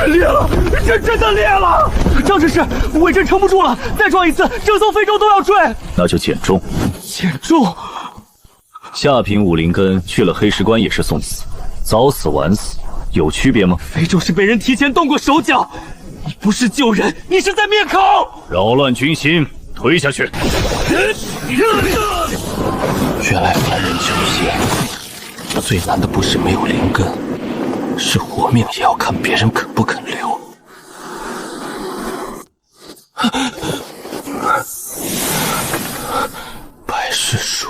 裂了，这真的裂了！张执事，伪阵撑不住了，再撞一次，整艘非洲都要坠。那就减重。减重。下品武灵根去了黑石关也是送死，早死晚死有区别吗？非洲是被人提前动过手脚，你不是救人，你是在灭口！扰乱军心，推下去。原来凡人修仙最难的不是没有灵根，是活命也要看别人肯不肯留。百世书，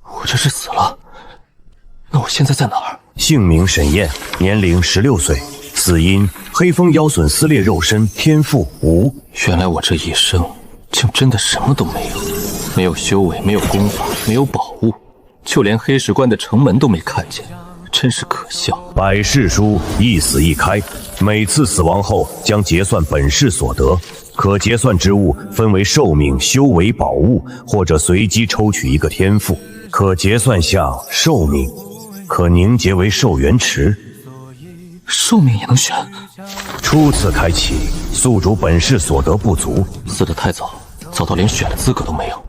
我这是死了？那我现在在哪儿？姓名沈燕，年龄16岁，死因黑风腰损撕裂肉身，天赋无。原来我这一生竟真的什么都没有，没有修为，没有功法，没有宝物，就连黑石关的城门都没看见，真是可笑。百世书一死一开，每次死亡后将结算本世所得，可结算之物分为寿命、修为、宝物，或者随机抽取一个天赋。可结算项寿命，可凝结为寿元池。寿命也能选？初次开启，宿主本世所得不足，死得太早，早到连选的资格都没有。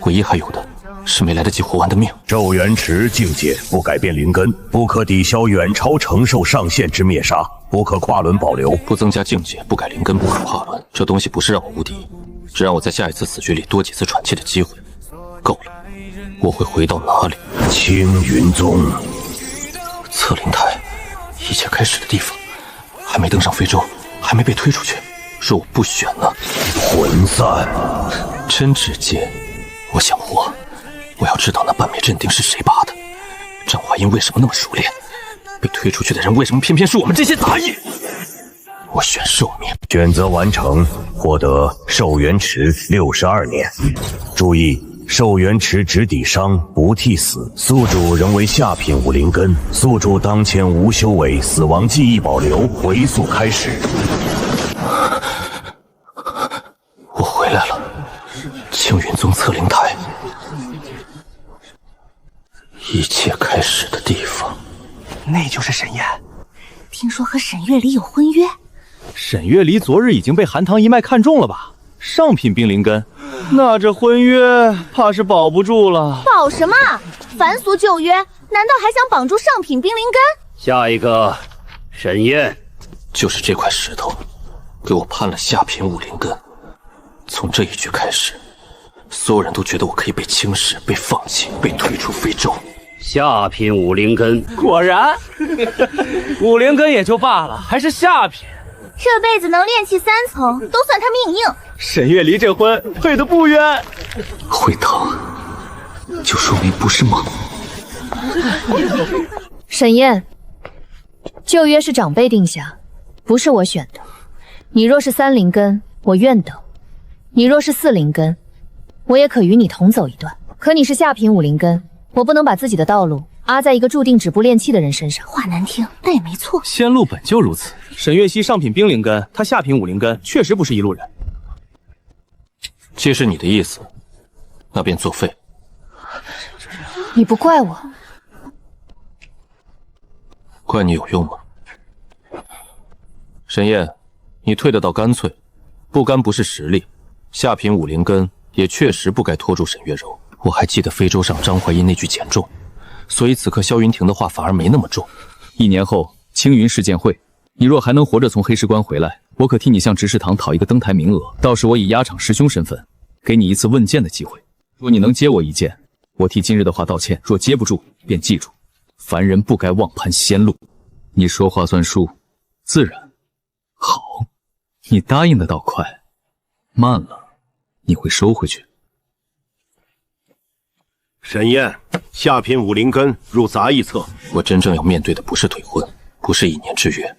唯一还有的是没来得及活完的命。寿元池境界不改变灵根，不可抵消远超承受上限之灭杀，不可跨轮保留。不增加境界，不改灵根，不可跨轮。这东西不是让我无敌，只让我在下一次死局里多几次喘气的机会。够了，我会回到哪里？青云宗。测灵台，一切开始的地方。还没登上非洲，还没被推出去。若我不选呢？魂散。真直接。我想活，我要知道那半灭阵钉是谁拔的。张华英为什么那么熟练？被推出去的人为什么偏偏是我们这些杂役？我选寿命。选择完成，获得寿元池62年。注意，寿元池只抵伤，不替死。宿主仍为下品武灵根，宿主当前无修为，死亡记忆保留，回溯开始。我回来了，青云宗测灵台，一切开始的地方。那就是沈燕。听说和沈月离有婚约。沈月离昨日已经被韩唐一脉看中了吧？上品冰灵根，那这婚约怕是保不住了。保什么？凡俗旧约，难道还想绑住上品冰灵根？下一个，沈燕。就是这块石头，给我判了下品武灵根。从这一局开始，所有人都觉得我可以被轻视、被放弃、被推出非洲。下品武灵根，果然，武灵根也就罢了，还是下品。这辈子能炼气3层，都算他命硬。沈月离这婚配得不冤。会疼，就说明不是梦。沈燕，旧约是长辈定下，不是我选的。你若是3灵根，我愿等；你若是4灵根，我也可与你同走一段。可你是下品武灵根，我不能把自己的道路压在一个注定止步炼气的人身上。话难听，但也没错。仙路本就如此。沈月溪上品冰灵根，他下品武灵根，确实不是一路人。既是你的意思，那便作废。你不怪我，怪你有用吗？沈燕，你退得倒干脆，不干不是实力。下品武灵根也确实不该拖住沈月柔。我还记得非洲上张怀义那句减重，所以此刻萧云婷的话反而没那么重。1年后青云世剑会，你若还能活着从黑石关回来，我可替你向执事堂讨一个登台名额，到时我以压场师兄身份，给你一次问剑的机会。若你能接我一剑，我替今日的话道歉；若接不住，便记住，凡人不该妄攀仙路。你说话算数，自然。好，你答应的倒快，慢了，你会收回去。沈燕，下品武灵根入杂役册。我真正要面对的不是退婚，不是1年之约，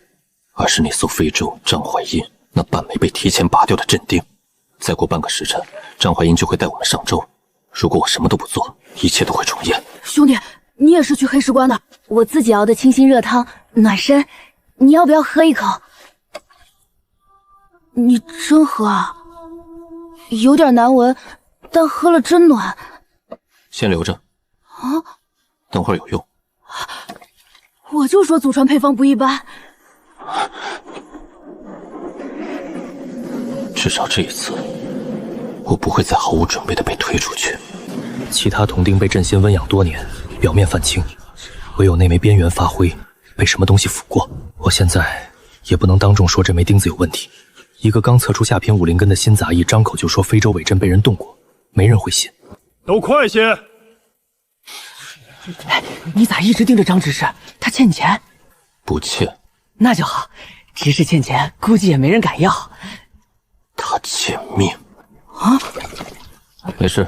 而是那艘非洲张怀英那半枚被提前拔掉的镇定。再过半个时辰，张怀英就会带我们上周。如果我什么都不做，一切都会重演。兄弟，你也是去黑石关的？我自己熬的清心热汤，暖身，你要不要喝一口？你真喝啊？有点难闻，但喝了真暖。先留着啊，等会儿有用。我就说祖传配方不一般。至少这一次，我不会再毫无准备的被推出去。其他童丁被朕仙温养多年，表面泛青，唯有那枚边缘发灰，被什么东西抚过。我现在也不能当众说这枚钉子有问题。一个刚测出下品武灵根的新杂役，张口就说非洲伪阵被人动过，没人会信。都快些！你咋一直盯着张执事？他欠你钱？不欠。那就好，执事欠钱，估计也没人敢要。他欠命。啊？没事。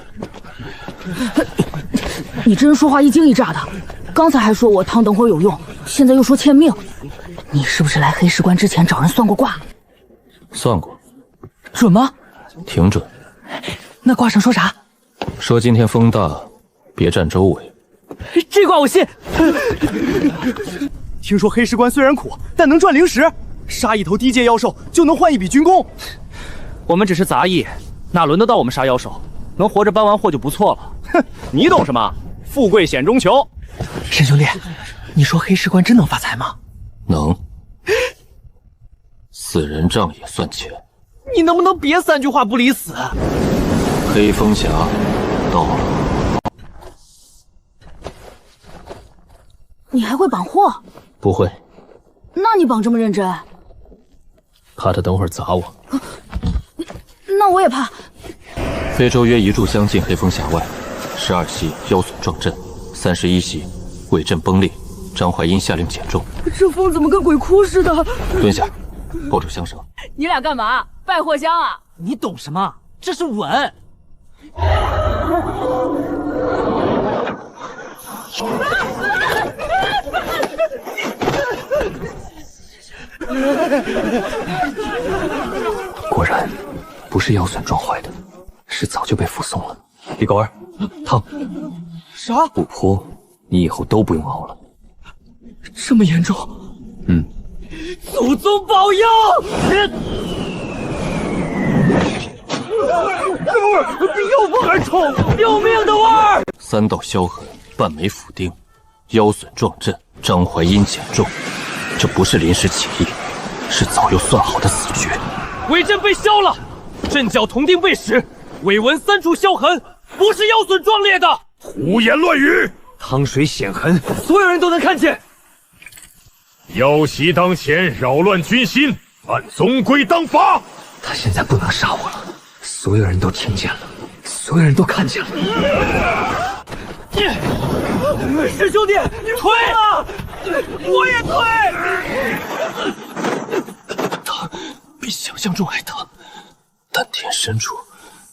你这人说话一惊一乍的，刚才还说我汤等会儿有用，现在又说欠命。你是不是来黑石关之前找人算过卦？算过。准吗？挺准。那卦上说啥？说今天风大，别站周围。这卦我信。听说黑石关虽然苦，但能赚灵石，杀一头低阶妖兽就能换一笔军功。我们只是杂役，哪轮得到我们杀妖兽？能活着搬完货就不错了。哼，你懂什么？富贵险中求。沈兄弟，你说黑石关真能发财吗？能。死人账也算钱。你能不能别三句话不离死？黑风峡到了。你还会绑货？不会。那你绑这么认真？怕他等会儿砸我。那我也怕。非洲约一炷香进黑风峡外，12袭妖损撞阵，31袭伪阵崩裂。张怀英下令减重。这风怎么跟鬼哭似的？蹲下，抱住香绳。你俩干嘛？拜货香啊？你懂什么？这是吻。果然不是妖损撞坏的，是早就被附送了。李狗儿，烫！啥？不泼，你以后都不用熬了。这么严重？嗯。祖宗保佑！这味儿比妖风还臭！救命的味儿！3道削痕，半枚斧钉，妖损撞阵，张怀英减重。这不是临时起意，是早就算好的死局。伪阵被削了，阵脚铜钉被蚀，尾纹3处削痕，不是妖损撞裂的。胡言乱语！汤水显痕，所有人都能看见。妖袭当前，扰乱军心，按宗规当罚。他现在不能杀我了，所有人都听见了，所有人都看见了。师兄弟，退啊！我也退。疼，比想象中还疼。丹田深处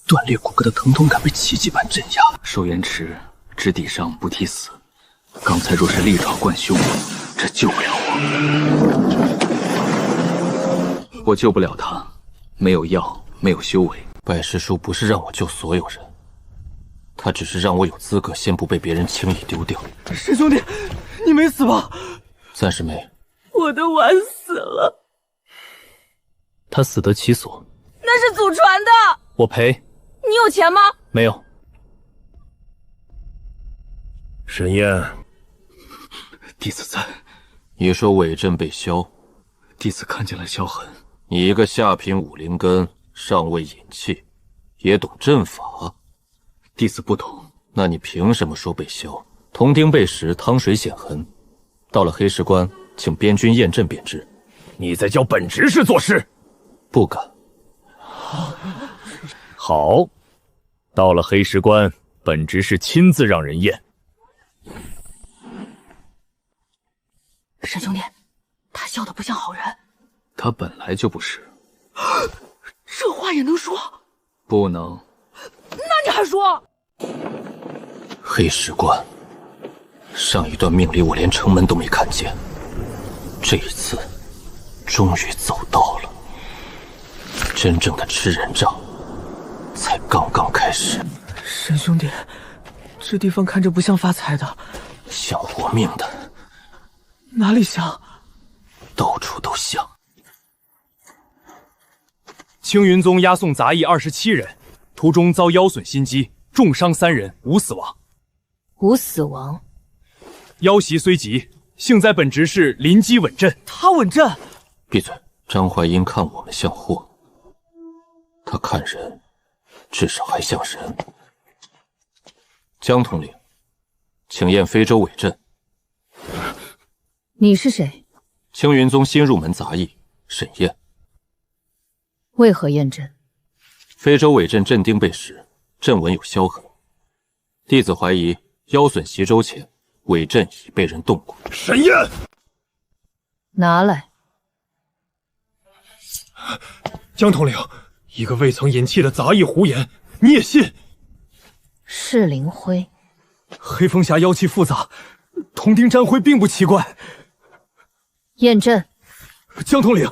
断裂骨骼的疼痛感被奇迹般镇压。寿元池之地上不提死，刚才若是利爪贯胸，这救不了我。我救不了他，没有药，没有修为。拜师叔不是让我救所有人，他只是让我有资格先不被别人轻易丢掉。师兄弟，你没死吧？暂时没。我的丸死了。他死得其所。那是祖传的。我赔。你有钱吗？没有。沈燕，弟子在。你说伪阵被削，弟子看见了削痕。你一个下品武灵根，尚未引气，也懂阵法？弟子不懂。那你凭什么说被削？铜钉被蚀，汤水显痕，到了黑石关，请边军验阵便知。你在教本执事做事？不敢。好，到了黑石关，本执事亲自让人验。沈兄弟，他笑得不像好人。他本来就不是。这话也能说？不能。那你还说？黑石关，上一段命里我连城门都没看见，这一次终于走到了。真正的吃人账才刚刚开始。沈兄弟，这地方看着不像发财的，像活命的。哪里像？到处都像。青云宗押送杂役27人，途中遭妖损心机，重伤3人，无死亡。无死亡。妖袭虽急，幸在本执事临机稳阵。他稳阵？闭嘴！张怀英看我们像货。他看人，至少还像人。江统领，请验非洲伪证。你是谁？青云宗新入门杂役沈燕。为何验证？非洲伪阵镇定被蚀，阵纹有削痕。弟子怀疑妖隼袭州前，伪阵已被人动过。沈燕，拿来。江统领，一个未曾隐弃的杂役胡言，你也信？是灵辉。黑风峡妖气复杂，铜钉沾灰并不奇怪。验证。江统领，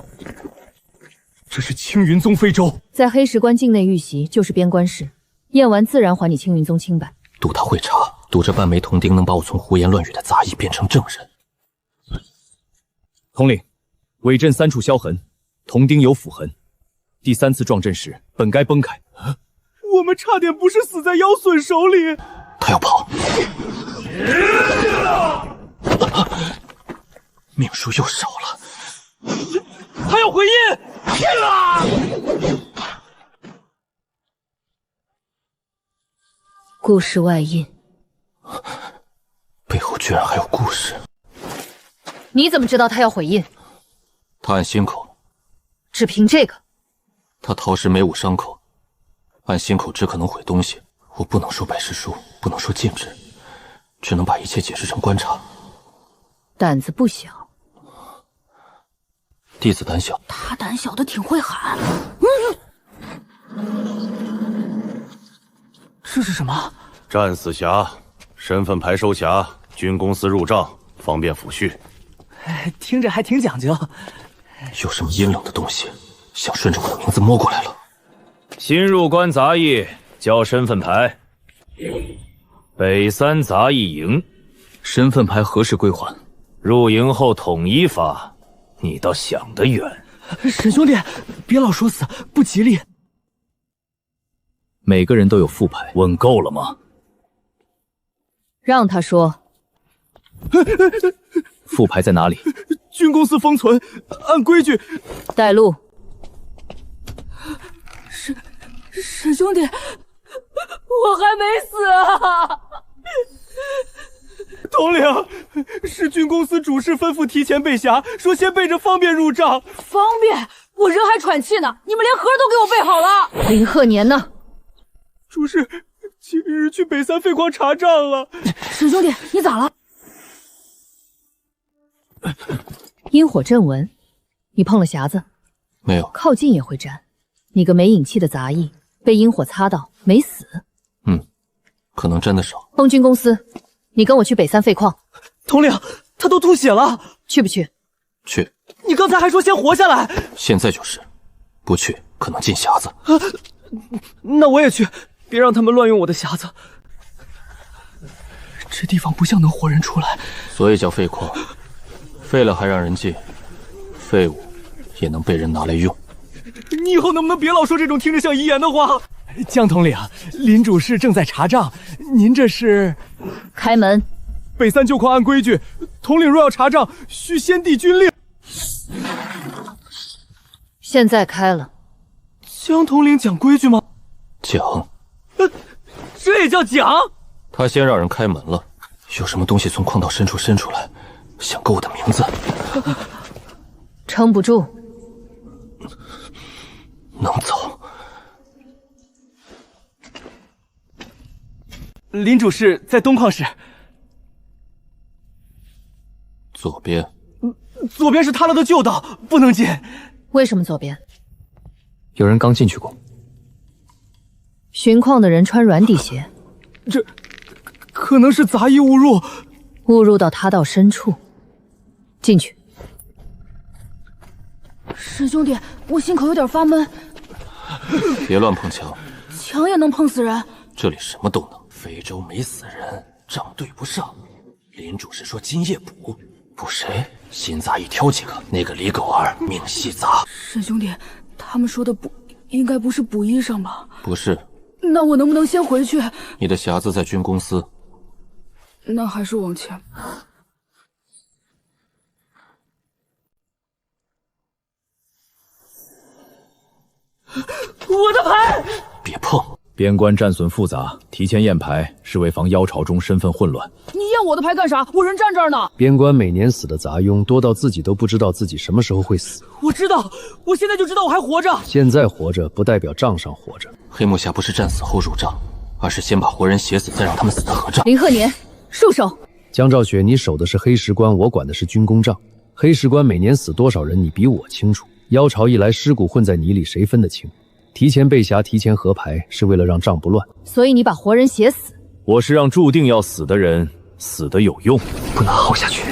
这是青云宗非洲，在黑石关境内遇袭就是边关事，验完自然还你青云宗清白。赌他会查，赌这半枚铜钉能把我从胡言乱语的杂役变成正人。统领，伪阵3处削痕，铜钉有腐痕，第3次撞阵时本该崩开。我们差点不是死在妖隼手里。他要跑，命数又少了。他要回印！故事外印，背后居然还有故事。你怎么知道他要回印？他按心口，只凭这个？他逃时没捂伤口，按心口只可能毁东西。我不能说白事书，不能说禁止，只能把一切解释成观察。胆子不小。弟子胆小。他胆小的挺会喊。这是什么？战死侠，身份牌收辖，军公司入账，方便抚恤。听着还挺讲究。有什么阴冷的东西，想顺着我的名字摸过来了？新入关杂役交身份牌，北3杂役营。身份牌何时归还？入营后统一发。你倒想得远。沈兄弟，别老说死，不吉利。每个人都有副牌，问够了吗？让他说。副牌在哪里？军公司封存，按规矩。带路。沈兄弟，我还没死啊！统领，是军公司主事吩咐提前备辖，说先备着方便入账。方便？我人还喘气呢，你们连盒都给我备好了。林鹤年呢？主事今日去北3废矿查账了。沈兄弟，你咋了？阴火阵纹，你碰了匣子？没有。靠近也会沾。你个没隐气的杂役，被阴火擦到没死。可能沾得少。风军公司，你跟我去北3废矿。统领，他都吐血了，去不去？去。你刚才还说先活下来。现在就是，不去可能进匣子。那我也去，别让他们乱用我的匣子。这地方不像能活人出来，所以叫废矿，废了还让人进，废物也能被人拿来用。你以后能不能别老说这种听着像遗言的话？江统领，林主事正在查账，您这是？开门。北3旧矿按规矩，统领若要查账，需先递军令。现在开了。江统领讲规矩吗？讲。这也叫讲？他先让人开门了，有什么东西从矿道深处伸出来，想勾我的名字。撑不住。能走。林主事在东矿室。左边。左边是塌了的旧道，不能进。为什么左边？有人刚进去过。巡矿的人穿软底鞋，这可能是杂役误入，误入到塌道深处。进去。沈兄弟，我心口有点发闷。别乱碰墙，墙也能碰死人。这里什么都能。非洲没死人，账对不上。林主事说今夜补，补谁？新杂役挑几个，那个李狗儿命细杂。沈兄弟，他们说的补应该不是补衣裳吧？不是。那我能不能先回去？你的匣子在军公司。那还是往前。我的牌！别碰！边关战损复杂，提前验牌是为防妖潮中身份混乱。你验我的牌干啥？我人站这儿呢。边关每年死的杂佣多到自己都不知道自己什么时候会死。我知道，我现在就知道我还活着。现在活着不代表账上活着。黑木侠不是战死后入账，而是先把活人写死，再让他们死的合账。林鹤年，束手！江兆雪，你守的是黑石关，我管的是军功账。黑石关每年死多少人，你比我清楚。妖潮一来，尸骨混在泥里，谁分得清？提前备匣，提前合牌，是为了让账不乱。所以你把活人写死。我是让注定要死的人死得有用。不能耗下去，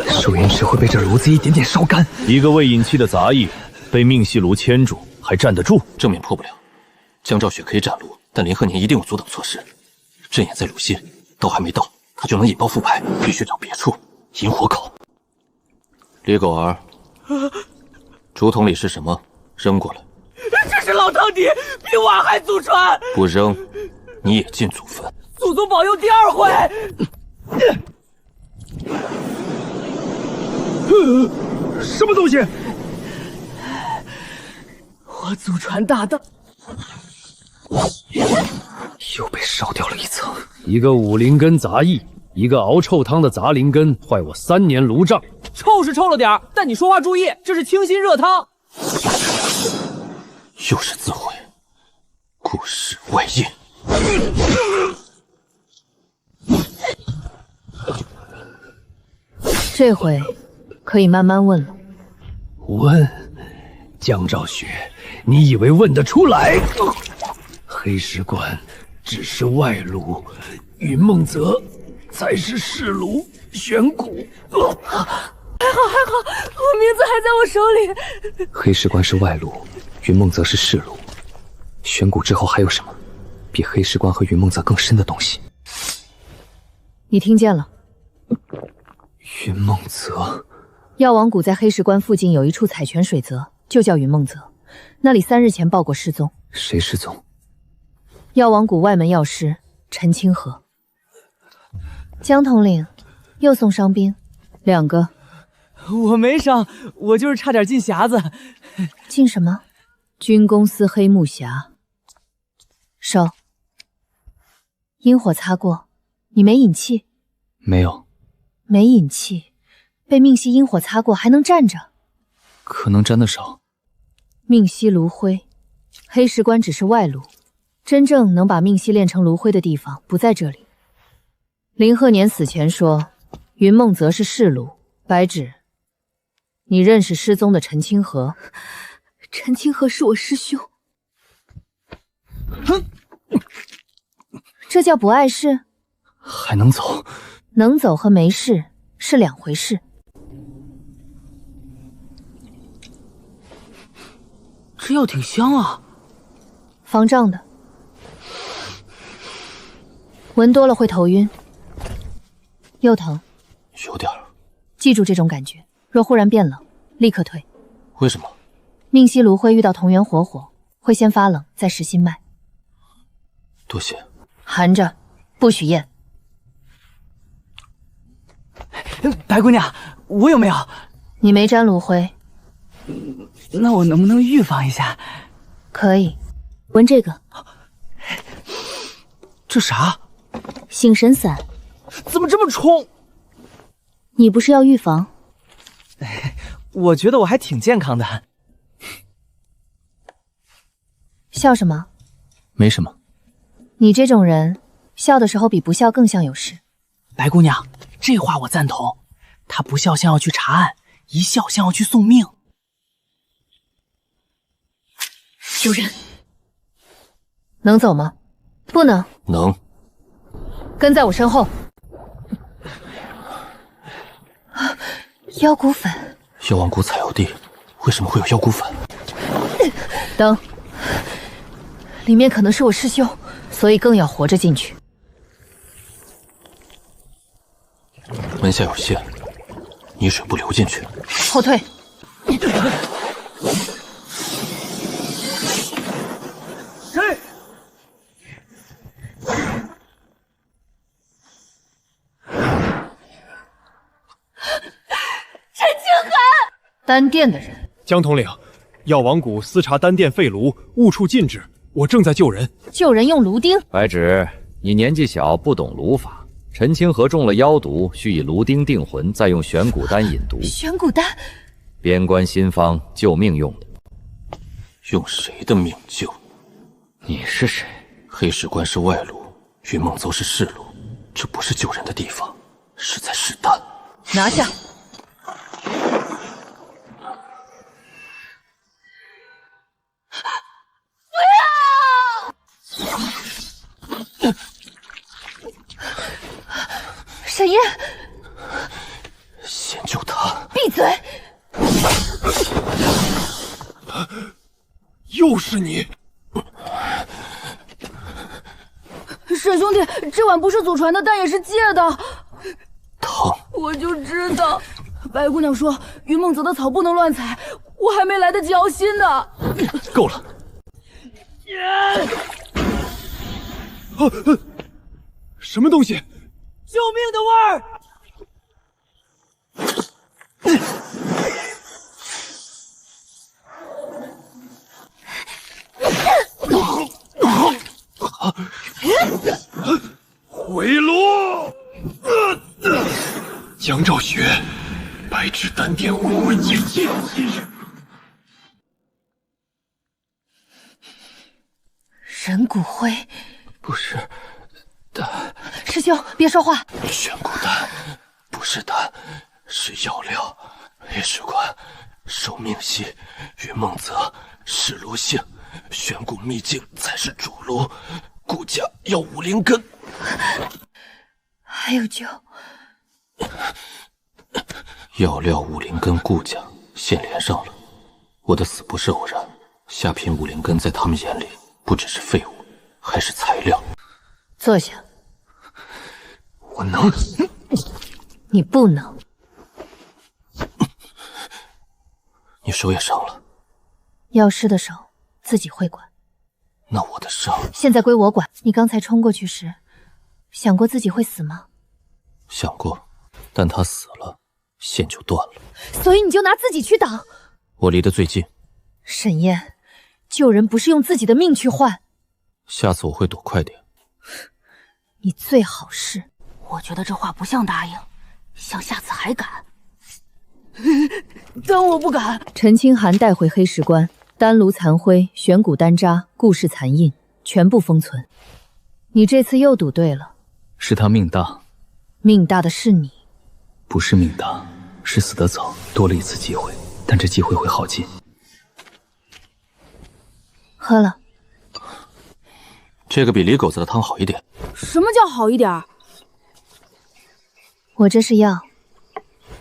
收银时会被这炉子一点点烧干。一个未引气的杂役被命系炉牵住，还站得住？正面破不了，江兆雪可以斩炉，但林鹤年一定有阻挡措施。阵眼在鲁心，刀还没到，他就能引爆副牌，必须找别处。引火口。李狗儿，竹筒里是什么？扔过来。这是老汤底，比瓦还祖传。不扔，你也进祖坟。祖宗保佑第二回。什么东西？我祖传大道。又被烧掉了一层。一个武灵根杂役，一个熬臭汤的杂灵根，坏我3年炉账。臭是臭了点，但你说话注意，这是清心热汤。又是自毁，故事外印。这回可以慢慢问了。问，江兆雪，你以为问得出来？黑石关只是外炉，云梦泽才是世炉。玄骨，还好，我名字还在我手里。黑石关是外炉，云梦泽是世炉。玄骨之后还有什么比黑石关和云梦泽更深的东西？你听见了？云梦泽，药王谷在黑石关附近有一处采泉水泽，就叫云梦泽。那里3日前报过失踪。谁失踪？药王谷外门药师陈清河。江统领，又送伤兵2个。我没伤，我就是差点进匣子。进什么？军公司黑木匣。手。阴火擦过，你没引气？没有。没引气，被命系阴火擦过还能站着？可能沾得少。命吸炉灰，黑石关只是外炉，真正能把命系炼成炉灰的地方不在这里。林鹤年死前说，云梦泽是世炉，白纸。你认识失踪的陈清河？陈清河是我师兄。哼，这叫不碍事？还能走？能走和没事是2回事。这药挺香啊，防胀的，闻多了会头晕，又疼。有点。记住这种感觉，若忽然变冷，立刻退。为什么？命吸炉灰遇到同源火会先发冷，再实心脉。多谢。含着，不许咽。白姑娘，我有没有？你没沾炉灰。那我能不能预防一下？可以，闻这个。这啥？醒神散。怎么这么冲？你不是要预防？我觉得我还挺健康的。笑什么？没什么。你这种人，笑的时候比不笑更像有事。白姑娘，这话我赞同。他不笑像要去查案，一笑像要去送命。有人。能走吗？不能。能。跟在我身后。妖骨粉。药王谷采药地，为什么会有妖骨粉？等，里面可能是我师兄，所以更要活着进去。门下有线，泥水不流进去。后退。谁？陈清河，丹殿的人。江统领，药王谷私查丹殿废炉，误触禁制，我正在救人。救人用炉钉？白芷，你年纪小，不懂炉法。陈清河中了妖毒，需以炉钉定魂，再用玄骨丹引毒。玄骨丹，边关心方救命用的。用谁的命救？你是谁？黑石关是外路，云梦邹是市路，这不是救人的地方，是在试探。拿下！不要！沈燕，先救他！闭嘴！又是你！沈兄弟，这碗不是祖传的，但也是借的。疼！我就知道，白姑娘说云梦泽的草不能乱采，我还没来得及熬心呢。够了！什么东西？救命的味儿！回炉！江兆雪，白芷丹殿无为一剑。人骨灰？不是丹。师兄，别说话。玄骨丹不是丹，是药料。黑石关受命系，云梦泽是炉性，玄骨秘境才是主炉。顾家要5灵根。还有救？药料5灵根顾家现连上了，我的死不是偶然。下品5灵根在他们眼里不只是废物，还是材料。坐下。我能？你不能。你手也伤了。药师的手自己会管。那我的伤现在归我管。你刚才冲过去时，想过自己会死吗？想过，但他死了，线就断了。所以你就拿自己去挡。我离得最近。沈燕，救人不是用自己的命去换。下次我会躲快点。你最好是。我觉得这话不像答应，像下次还敢。但我不敢。陈清寒带回黑石关，丹炉残灰、玄骨丹渣、故事残印全部封存。你这次又赌对了。是他命大。命大的是你。不是命大，是死得早，多了一次机会，但这机会会耗尽。喝了。这个比李狗子的汤好一点。什么叫好一点？我这是药。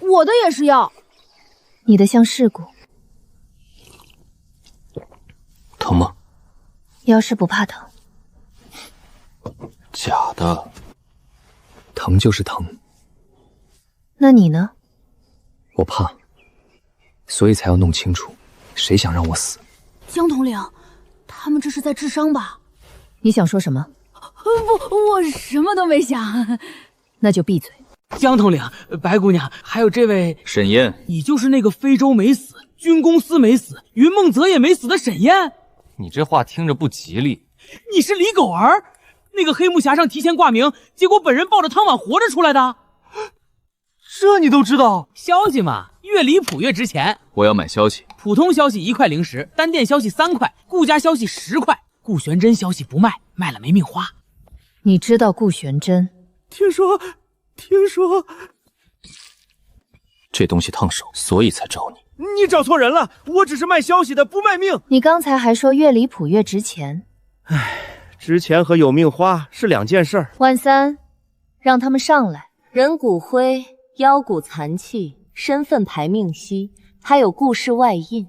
我的也是药。你的像尸骨。疼吗？药师不怕疼。假的。疼就是疼。那你呢？我怕，所以才要弄清楚，谁想让我死。江统领，他们这是在治伤吧？你想说什么？不，我什么都没想。那就闭嘴。江统领，白姑娘，还有这位沈燕，你就是那个非洲没死、军公司没死、云梦泽也没死的沈燕。你这话听着不吉利。你是李狗儿，那个黑木匣上提前挂名，结果本人抱着汤碗活着出来的。这你都知道？消息嘛，越离谱越值钱。我要买消息。普通消息1块0食，单店消息3块，顾家消息10块，顾玄真消息不卖，卖了没命花。你知道顾玄真？听说。这东西烫手，所以才找你。你找错人了，我只是卖消息的，不卖命。你刚才还说越离谱越值钱。唉，值钱和有命花是2件事儿。万三，让他们上来。人骨灰、妖骨残器、身份牌命息，还有故事外印。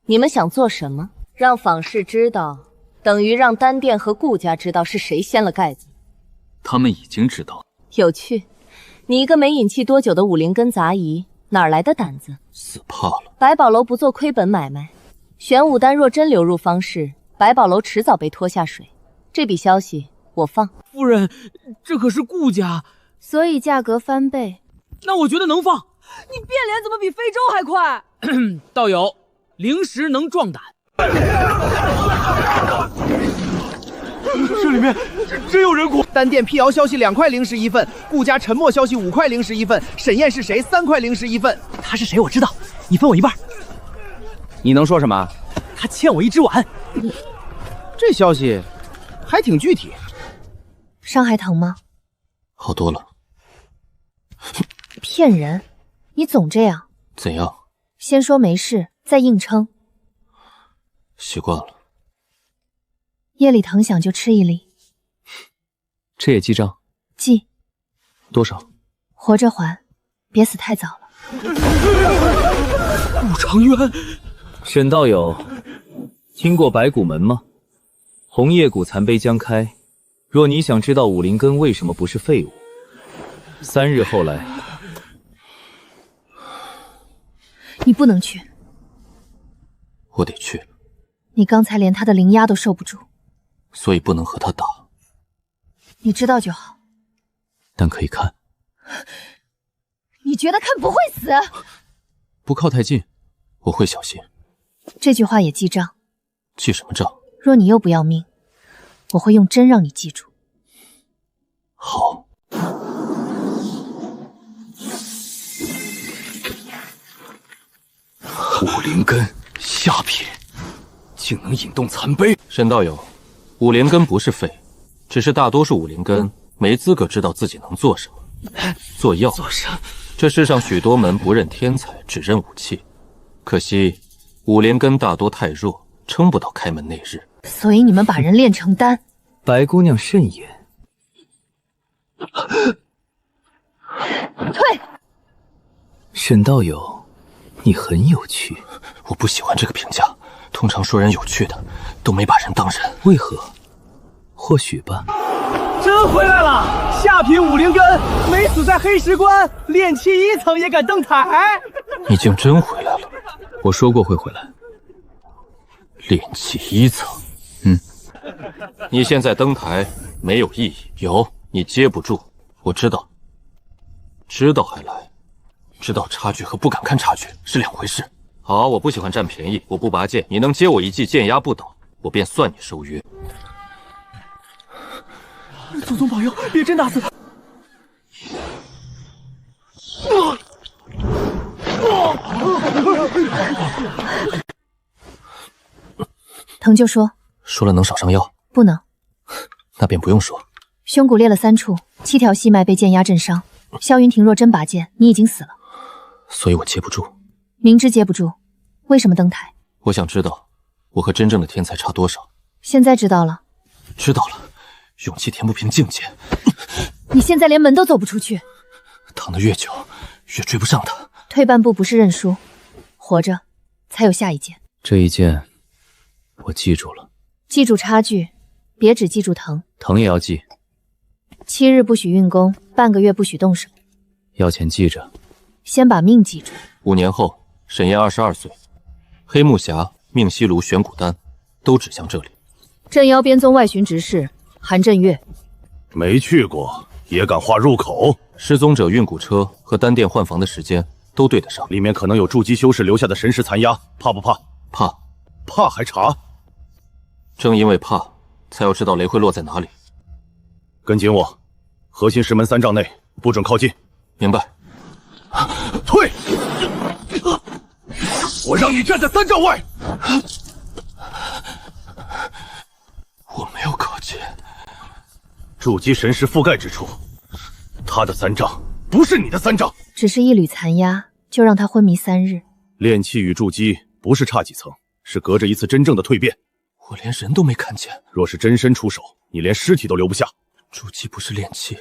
你们想做什么？让坊市知道，等于让丹殿和顾家知道是谁掀了盖子。他们已经知道。有趣，你一个没隐气多久的5灵根杂役，哪来的胆子？死怕了。百宝楼不做亏本买卖，玄武丹若真流入方氏，百宝楼迟早被拖下水。这笔消息我放。夫人，这可是顾家，所以价格翻倍。那我觉得能放。你变脸怎么比非洲还快？道友，灵石能壮胆，这里面真有人骨！单店辟谣消息2块零食一份，顾家沉默消息5块零食一份，沈燕是谁3块零食一份。他是谁我知道，你分我一半。你能说什么？他欠我1只碗。这消息还挺具体。伤还疼吗？好多了。骗人！你总这样。怎样？先说没事，再硬撑。习惯了。夜里疼想就吃1粒。这也记账？记。多少？活着还，别死太早了。顾长渊，沈道友，听过白骨门吗？红叶谷残碑将开，若你想知道武灵根为什么不是废物，3日后来。你不能去。我得去。你刚才连他的灵压都受不住，所以不能和他打。你知道就好。但可以看。你觉得看不会死？不靠太近。我会小心。这句话也记账。记什么账？若你又不要命，我会用针让你记住。好。武灵根下品，竟能引动残碑。沈道友，武灵根不是废，只是大多数武灵根没资格知道自己能做什么。做药，做什么？这世上许多门不认天才，只认武器。可惜武灵根大多太弱，撑不到开门那日。所以你们把人炼成丹。白姑娘慎言。退。沈道友，你很有趣。我不喜欢这个评价。通常说人有趣的，都没把人当人。为何？或许吧。真回来了！下品武灵根，没死在黑石关，炼气1层也敢登台。你竟真回来了！我说过会回来。炼气1层。你现在登台没有意义。有，你接不住。我知道。知道还来？知道差距和不敢看差距是2回事。好，我不喜欢占便宜，我不拔剑，你能接我一记剑压不倒，我便算你收约。祖宗保佑，别真打死！疼就说。说了能少上药？不能。那便不用说。胸骨裂了3处，7条细脉被剑压震伤。萧云婷若真拔剑，你已经死了。所以我接不住。明知接不住，为什么登台？我想知道，我和真正的天才差多少。现在知道了。知道了。勇气填不平境界。你现在连门都走不出去。躺得越久，越追不上他。退半步不是认输，活着才有下一剑。这一剑，我记住了。记住差距，别只记住疼。疼也要记。7日不许运功，半个月不许动手。要钱记着。先把命记住。5年后，沈燕22岁，黑木匣、命西炉、玄骨丹，都指向这里。镇妖边宗外巡执事韩振岳。没去过，也敢画入口？失踪者运骨车和丹殿换房的时间都对得上，里面可能有筑基修士留下的神识残压，怕不怕？怕。怕还查？正因为怕，才要知道雷会落在哪里。跟紧我，核心石门3丈内，不准靠近。明白。退！我让你站在3丈外。我没有靠近。筑基神识覆盖之处，他的3丈不是你的3丈。只是一缕残压，就让他昏迷3日。炼气与筑基不是差几层，是隔着一次真正的蜕变。我连人都没看见。若是真身出手，你连尸体都留不下。筑基不是炼气，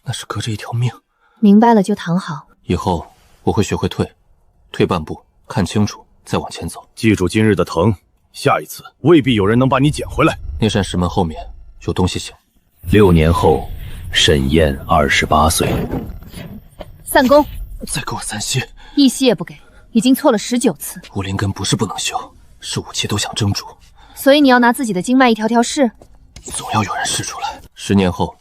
那是隔着一条命。明白了就躺好。以后我会学会退半步，看清楚再往前走。记住今日的疼，下一次未必有人能把你捡回来。那扇石门后面有东西醒。 6年后，沈燕28岁。散功。再给我3息。1息也不给，已经错了19次。武灵根不是不能修，是武器都想争主。所以你要拿自己的经脉一条条试。总要有人试出来。10年后，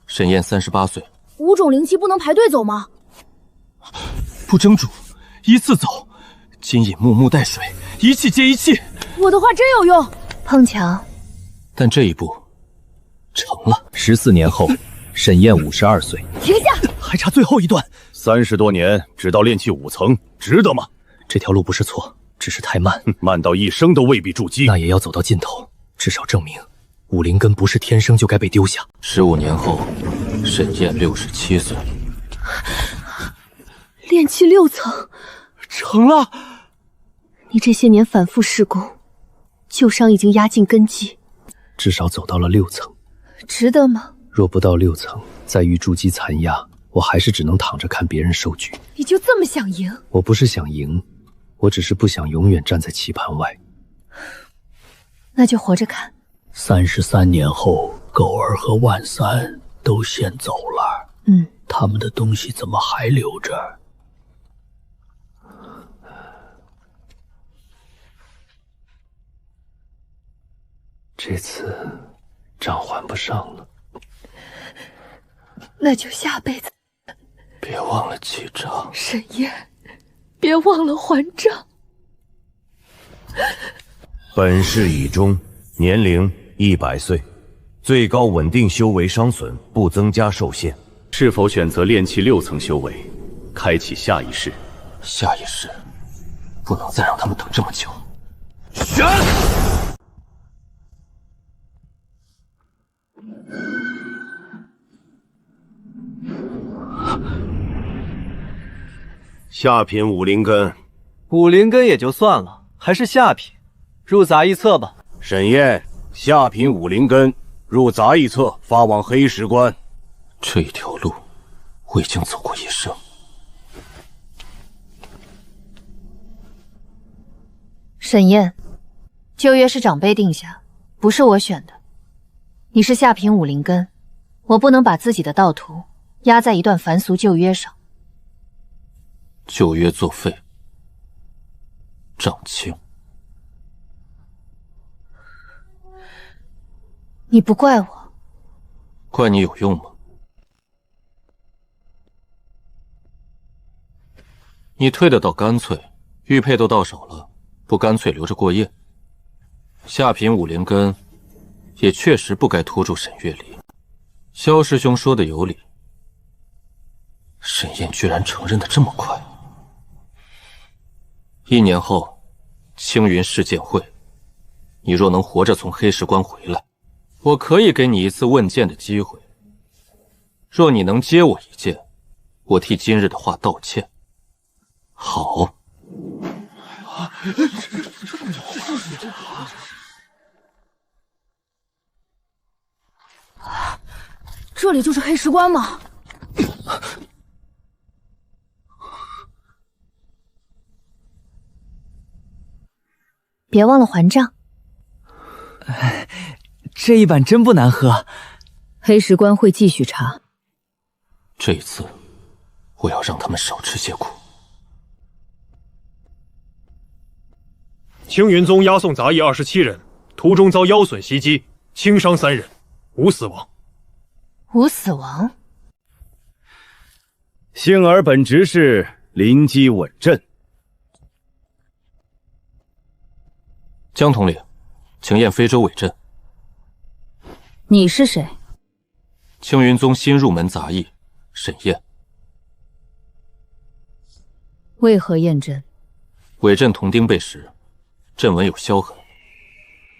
沈燕38岁。 5种灵气不能排队走吗？不争主，依次走。金引木，木带水，一气接一气。我的话真有用。碰巧，但这一步成了。14年后，沈燕52岁。停下！还差最后一段。30多年，直到炼气5层，值得吗？这条路不是错，只是太慢，慢到一生都未必筑基。那也要走到尽头，至少证明武灵根不是天生就该被丢下。15年后，沈燕67岁。炼气6层，成了！你这些年反复施工，旧伤已经压进根基，至少走到了6层，值得吗？若不到6层，再遇筑基残压，我还是只能躺着看别人受局。你就这么想赢？我不是想赢，我只是不想永远站在棋盘外。那就活着看。33年后，狗儿和万三都先走了。他们的东西怎么还留着？这次账还不上了，那就下辈子。别忘了记账。沈燕，别忘了还账。本世已终，年龄100岁，最高稳定修为伤损不增加受限。是否选择炼气6层修为，开启下一世？下一世，不能再让他们等这么久。选。下品武灵根，武灵根也就算了，还是下品，入杂一册吧。沈燕，下品武灵根，入杂一册，发往黑石关。这一条路，我已经走过一生。沈燕，旧约是长辈定下，不是我选的。你是下品武灵根，我不能把自己的道途压在一段凡俗旧约上。旧约作废，掌轻。你不怪我，怪你有用吗？你退的倒干脆，玉佩都到手了，不干脆留着过夜。下品武灵根，也确实不该拖住沈月离。萧师兄说的有理，沈燕居然承认的这么快。1年后，青云世剑会，你若能活着从黑石关回来，我可以给你一次问剑的机会。若你能接我一剑，我替今日的话道歉。好。这里就是黑石关吗？别忘了还账。这一碗真不难喝。黑石关会继续查。这一次，我要让他们少吃些苦。青云宗押送杂役27人，途中遭妖隼袭击，轻伤3人，无死亡。无死亡。幸而本执事临机稳阵。江统领，请验非洲伪阵。你是谁？青云宗新入门杂役沈燕。为何验证？伪阵铜钉被蚀，阵纹有削痕。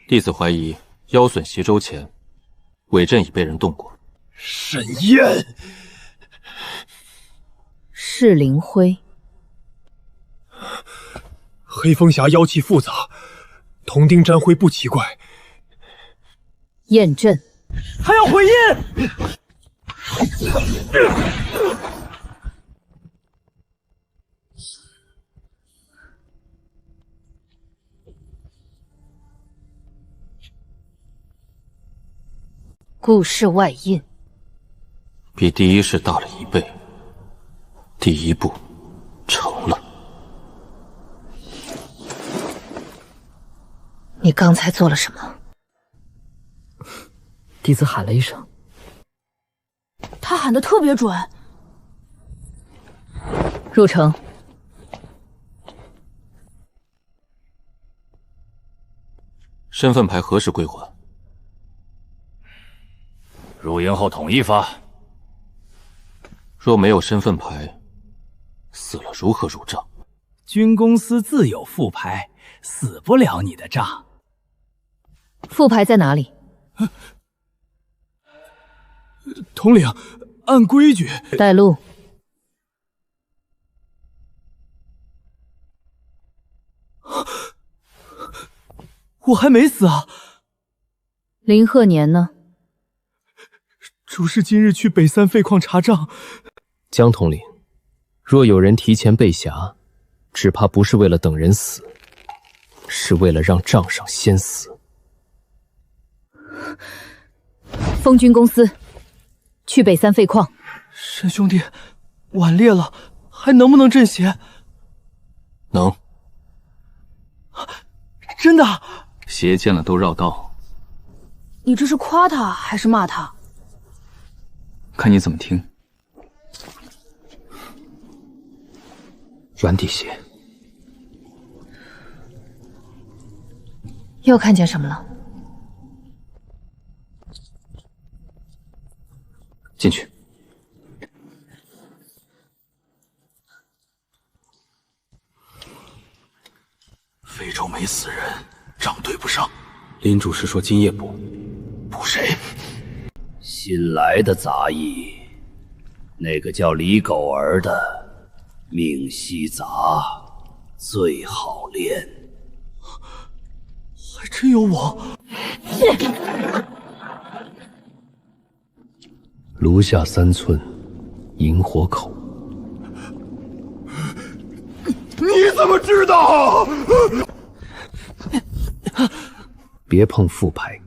弟子怀疑妖隼袭州前，伪阵已被人动过。沈燕，是灵辉。黑风峡妖气复杂，铜钉沾灰不奇怪。验证。还要回印。故事外印比第一世大了1倍，第一步成了。你刚才做了什么？弟子喊了一声，他喊得特别准。入城。身份牌何时归还？入营后统一发。若没有身份牌，死了如何入账？军公司自有副牌，死不了你的账。副牌在哪里？统领，按规矩。带路。我还没死啊！林鹤年呢？主事今日去北三废矿查账。江统领，若有人提前被辖，只怕不是为了等人死，是为了让账上先死。风军公司，去北三废矿。沈兄弟，碗裂了，还能不能镇邪？能。真的？邪见了都绕道。你这是夸他还是骂他？看你怎么听。软底鞋。又看见什么了？进去。非洲没死人，账对不上。林主事说今夜补谁？新来的杂役，那个叫李狗儿的命西杂最好练。还真有我。炉下3寸，引火口。你怎么知道？别碰副牌！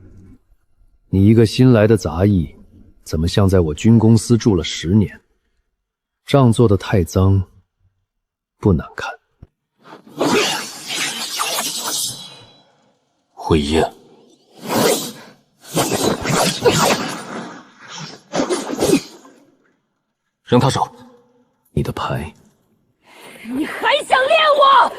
你一个新来的杂役，怎么像在我军公司住了10年？账做得太脏，不难看。灰烟，扔他手！你的牌。你还想练我？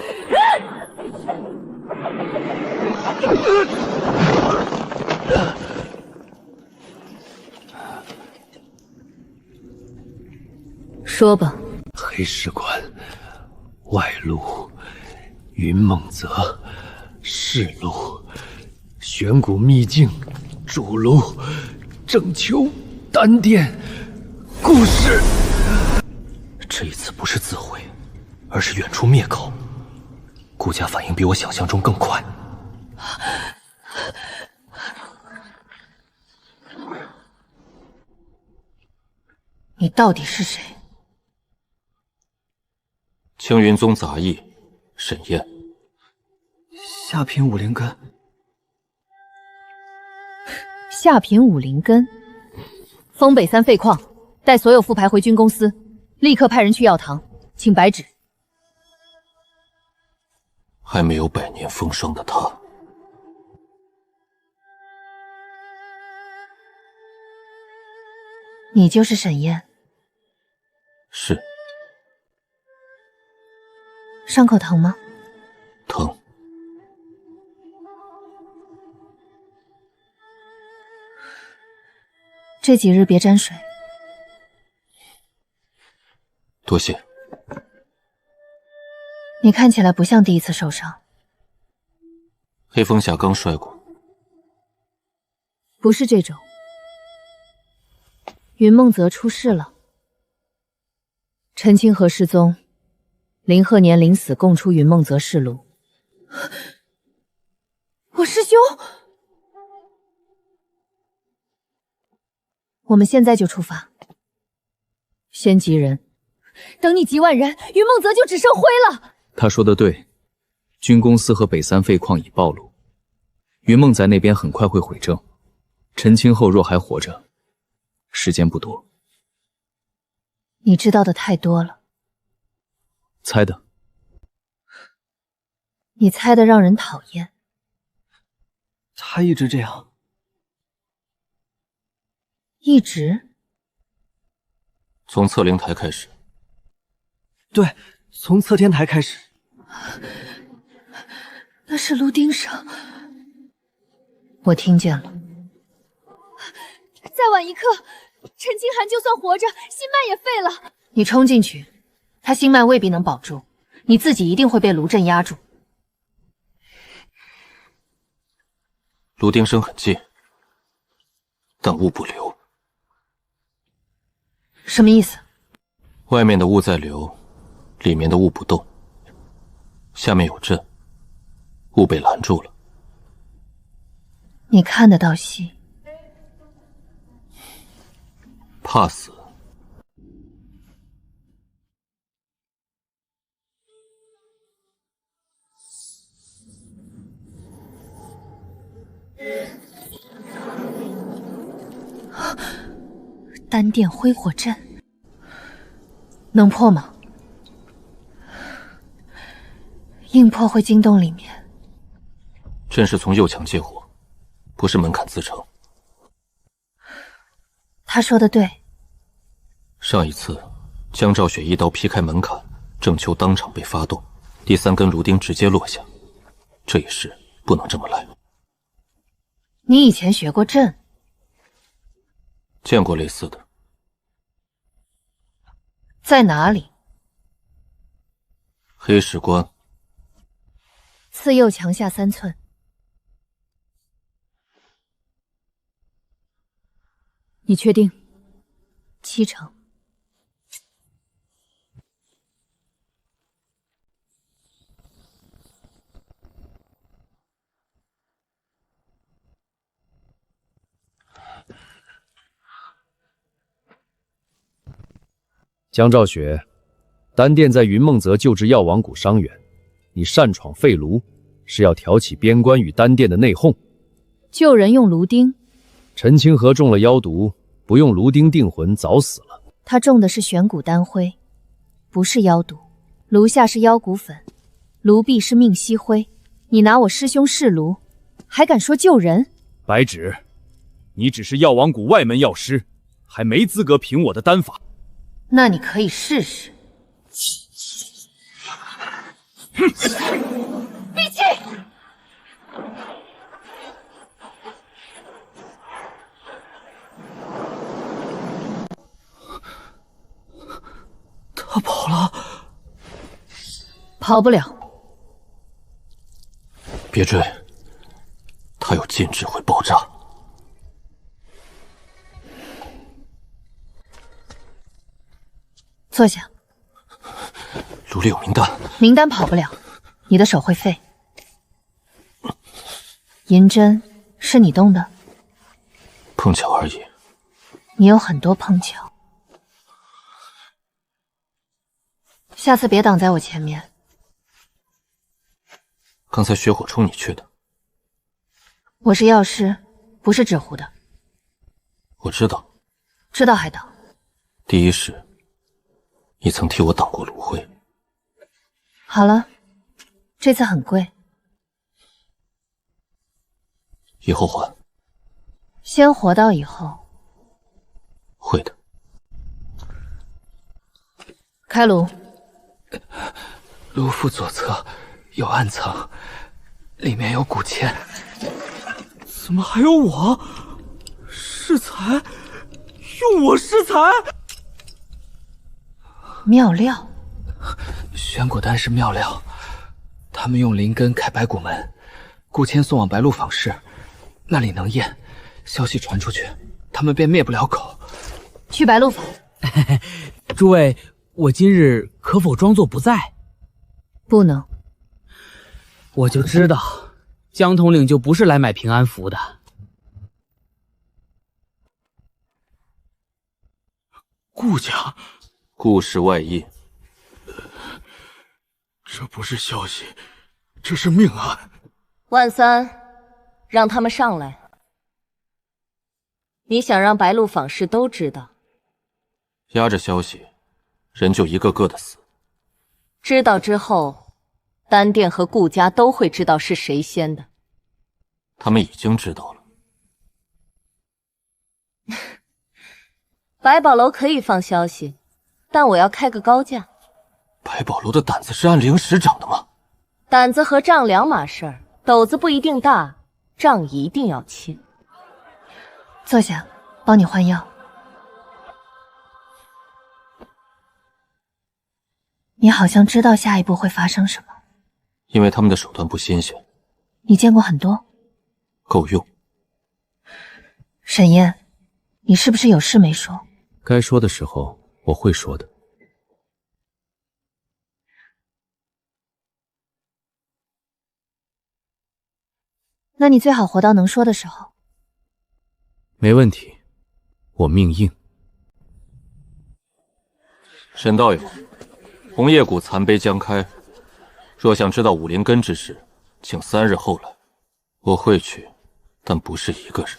说吧。黑石关外路，云梦泽市路，玄古秘境主路，正秋丹殿故事。这一次不是自毁，而是远处灭口。顾家反应比我想象中更快。你到底是谁？青云宗杂役沈燕。下品武灵根。下品武灵根。封北三废矿，带所有副牌回军公司，立刻派人去药堂，请白纸。还没有百年风霜的他，你就是沈燕。是。伤口疼吗？疼。这几日别沾水。多谢。你看起来不像第一次受伤。黑风峡刚摔过。不是这种。云梦泽出事了。陈清河失踪，林鹤年临死供出云梦泽示录。我师兄，我们现在就出发。先急人，等你集万人，云梦泽就只剩灰了。他说的对，军公司和北三废矿已暴露，云梦在那边很快会毁证。陈清后若还活着，时间不多。你知道的太多了。猜的。你猜的让人讨厌。他一直这样。一直？从测灵台开始。对，从测天台开始。那是炉钉上我听见了。再晚一刻，陈清寒就算活着，心脉也废了。你冲进去，他心脉未必能保住，你自己一定会被卢震压住。卢丁生很近，但雾不流。什么意思？外面的雾在流，里面的雾不动。下面有阵，雾被拦住了。你看得到戏？怕死。丹殿挥火阵能破吗？硬破会惊动里面。阵是从右墙接火，不是门槛自成。他说的对。上一次江兆雪一刀劈开门槛，郑秋当场被发动，第3根炉钉直接落下。这一世不能这么来。你以前学过阵？见过类似的。在哪里？黑石关。刺右墙下3寸。你确定？7成。江兆雪，丹殿在云梦泽旧制药王谷伤员，你擅闯废炉，是要挑起边关与丹殿的内讧。救人用炉钉，陈清河中了妖毒，不用炉钉定魂早死了。他中的是玄骨丹灰，不是妖毒。炉下是妖骨粉，炉壁是命息灰。你拿我师兄试炉，还敢说救人？白芷，你只是药王谷外门药师，还没资格评我的丹法。那你可以试试。闭气！他跑了。跑不了。别追，他有禁制会爆炸。坐下。炉里有名丹，名丹跑不了，你的手会废。银针是你动的？碰巧而已。你有很多碰巧。下次别挡在我前面。刚才血火冲你去的。我是药师，不是纸糊的。我知道。知道还挡？第一世，你曾替我挡过芦荟。好了，这次很贵，以后还。先活到以后。会的。开炉。炉腹左侧有暗藏，里面有古签。怎么还有我？试材？用我试材？妙料。玄骨丹是妙料，他们用灵根开白骨门，顾谦送往白鹿坊市，那里能验，消息传出去，他们便灭不了口。去白鹿坊。诸位，我今日可否装作不在？不能。我就知道，江统领就不是来买平安符的。顾家，顾氏外印。这不是消息，这是命案。万三，让他们上来。你想让白鹿坊市都知道？压着消息，人就一个个的死。知道之后，丹殿和顾家都会知道是谁先的。他们已经知道了。百宝楼可以放消息，但我要开个高价。百宝楼的胆子是按灵石长的吗？胆子和丈两码事儿，斗子不一定大，账一定要清。坐下，帮你换药。你好像知道下一步会发生什么。因为他们的手段不新鲜。你见过很多，够用。沈燕，你是不是有事没说？该说的时候我会说的。那你最好活到能说的时候。没问题，我命硬。沈道友，红叶谷残碑将开，若想知道武灵根之事，请3日后来。我会去，但不是一个人。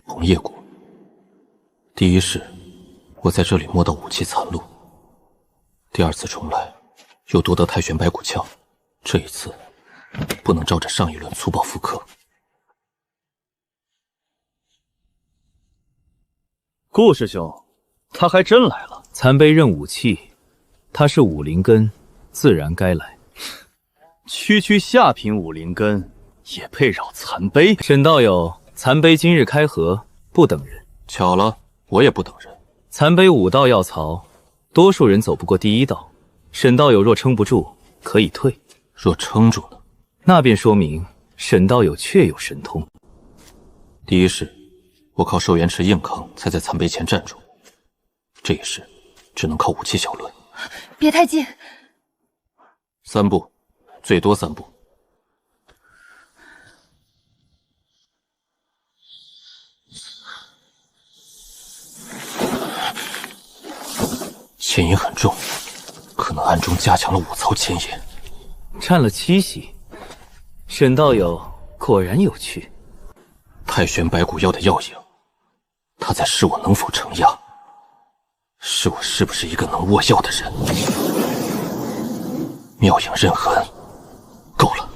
红叶谷，第一是我在这里摸到武器残录，第二次重来又夺得太玄白骨枪，这一次不能照着上一轮粗暴复刻。顾师兄，他还真来了。残碑认武器，他是武灵根，自然该来。区下品武灵根也配扰残碑？沈道友，残碑今日开盒，不等人。巧了，我也不等人。残碑5道要槽，多数人走不过第1道。沈道友若撑不住，可以退；若撑住呢？那便说明沈道友确有神通。第一是我靠寿元池硬扛才在残碑前站住，这一世只能靠武器小论。别太近，3步，最多3步。剑影很重，可能暗中加强了5槽剑眼，占了7席。沈道友果然有趣。太玄白骨药的药影，他在试我能否承压，试我是不是一个能握药的人。妙影刃痕，够了。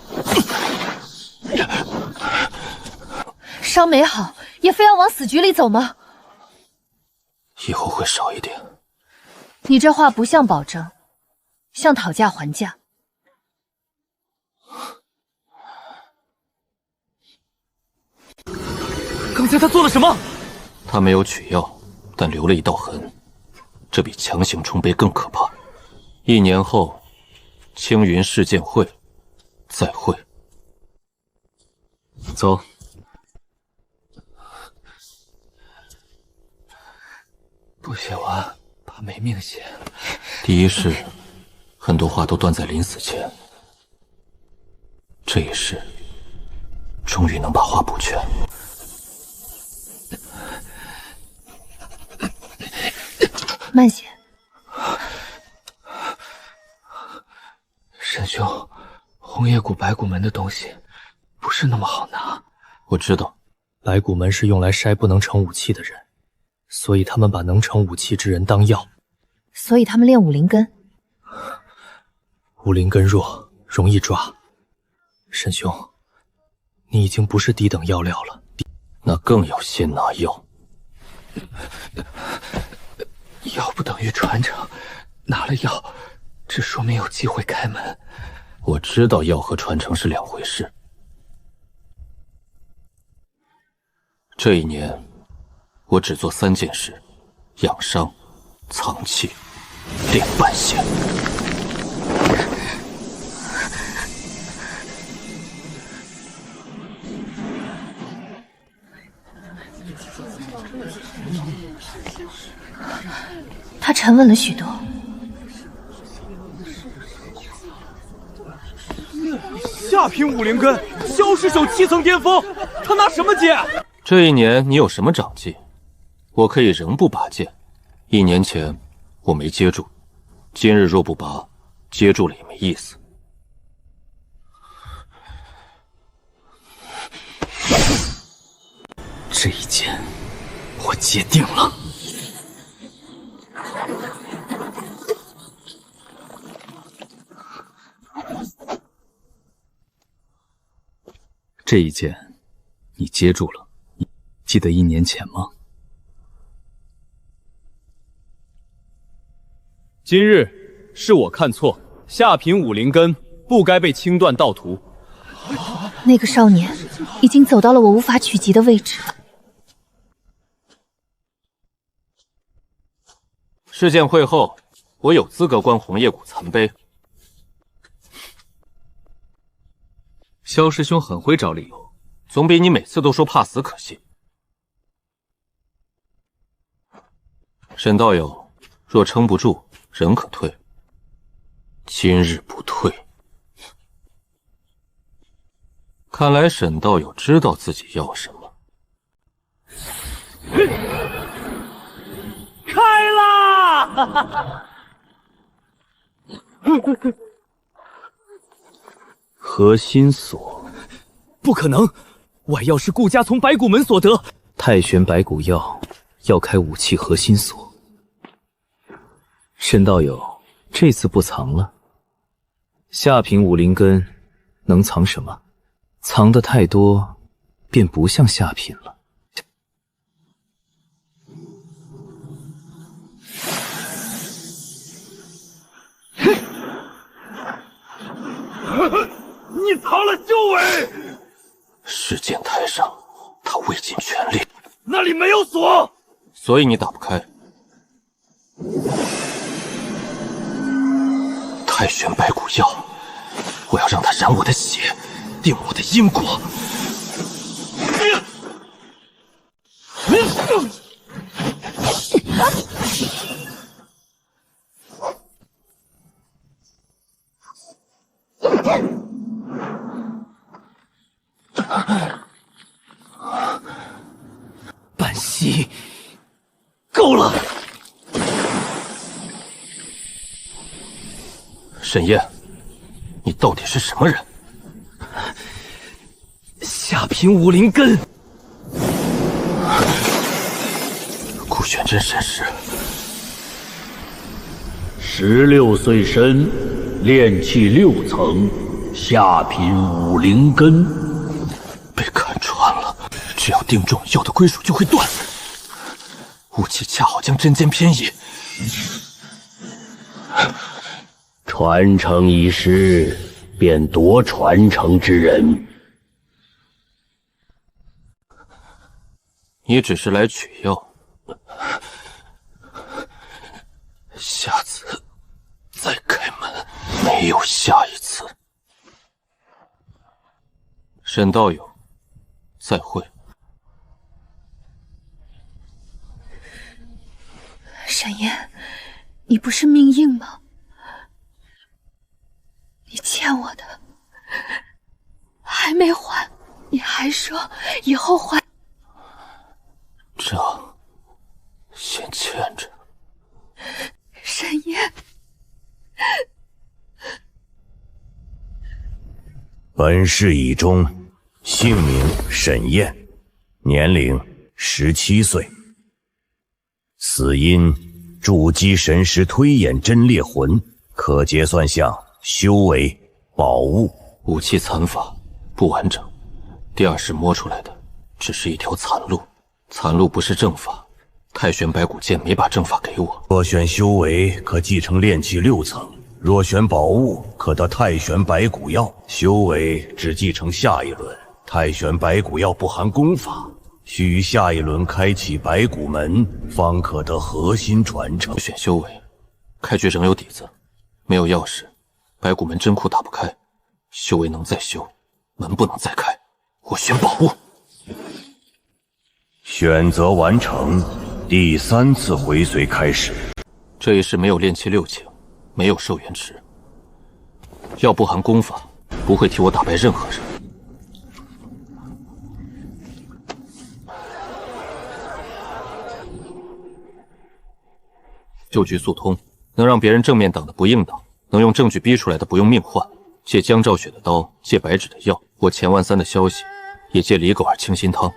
伤没好，也非要往死局里走吗？以后会少一点。你这话不像保证，像讨价还价。刚才他做了什么？他没有取药，但留了一道痕，这比强行冲杯更可怕。1年后，青云事件会，再会。走。不写完，怕没命写。第一是，很多话都断在临死前。这一世，终于能把话补全。慢些。沈兄，红叶谷白骨门的东西不是那么好拿。我知道，白骨门是用来筛不能成武器的人，所以他们把能成武器之人当药。所以他们练武灵根。武灵根弱，容易抓。沈兄，你已经不是低等药料了，那更要先拿药。药不等于传承，拿了药，只说明有机会开门。我知道药和传承是2回事。这1年，我只做3件事：养伤、藏气、练半仙。他沉稳了许多。下品武灵根，萧师手7层巅峰，他拿什么接？这1年你有什么长进？我可以仍不拔剑。1年前我没接住，今日若不拔，接住了也没意思。这一剑，我接定了。这一剑，你接住了。你记得1年前吗？今日是我看错，下品武灵根不该被轻断道途。那个少年已经走到了我无法企及的位置。事件会后，我有资格观红叶谷残碑。萧师兄很会找理由，总比你每次都说怕死可信。沈道友，若撑不住，仍可退。今日不退。看来沈道友知道自己要什么。开啦！核心锁，不可能！外药是顾家从白骨门所得。太玄白骨药要开武器核心锁。沈道友，这次不藏了。下品武灵根能藏什么？藏的太多，便不像下品了。你藏了修为！世剑台上，他未尽全力。那里没有锁，所以你打不开。太玄白骨药，我要让它染我的血，定我的因果。半息，够了！沈燕，你到底是什么人？下品武灵根。顾玄真神师，16岁身，炼气6层，下品武灵根。被看穿了，只要定中，药的归属就会断。武器恰好将针尖偏移。传承已失，便夺传承之人。你只是来取药，下次再开门，没有下一次。沈道友，再会。沈燕，你不是命硬吗？你欠我的还没还，你还说以后还。账先欠着。沈燕，本事已终，姓名沈燕，年龄17岁，死因筑基神石推演真裂魂，可结算项修为宝物。武器残法不完整，第二式摸出来的只是一条残路，残路不是正法。太玄白骨剑没把正法给我。若选修为，可继承炼气6层；若选宝物，可得太玄白骨药。修为只继承下一轮，太玄白骨药不含功法，需于下一轮开启白骨门，方可得核心传承。选修为，开局仍有底子，没有钥匙，白骨门真库打不开。修为能再修，门不能再开。我选宝物。选择完成，第3次回髓开始。这一世没有炼气6情，没有寿元池，药不含功法，不会替我打败任何人。旧局速通，能让别人正面挡的不硬挡，能用证据逼出来的不用命换。借江兆雪的刀，借白芷的药，我钱万3的消息，也借李狗儿清心汤。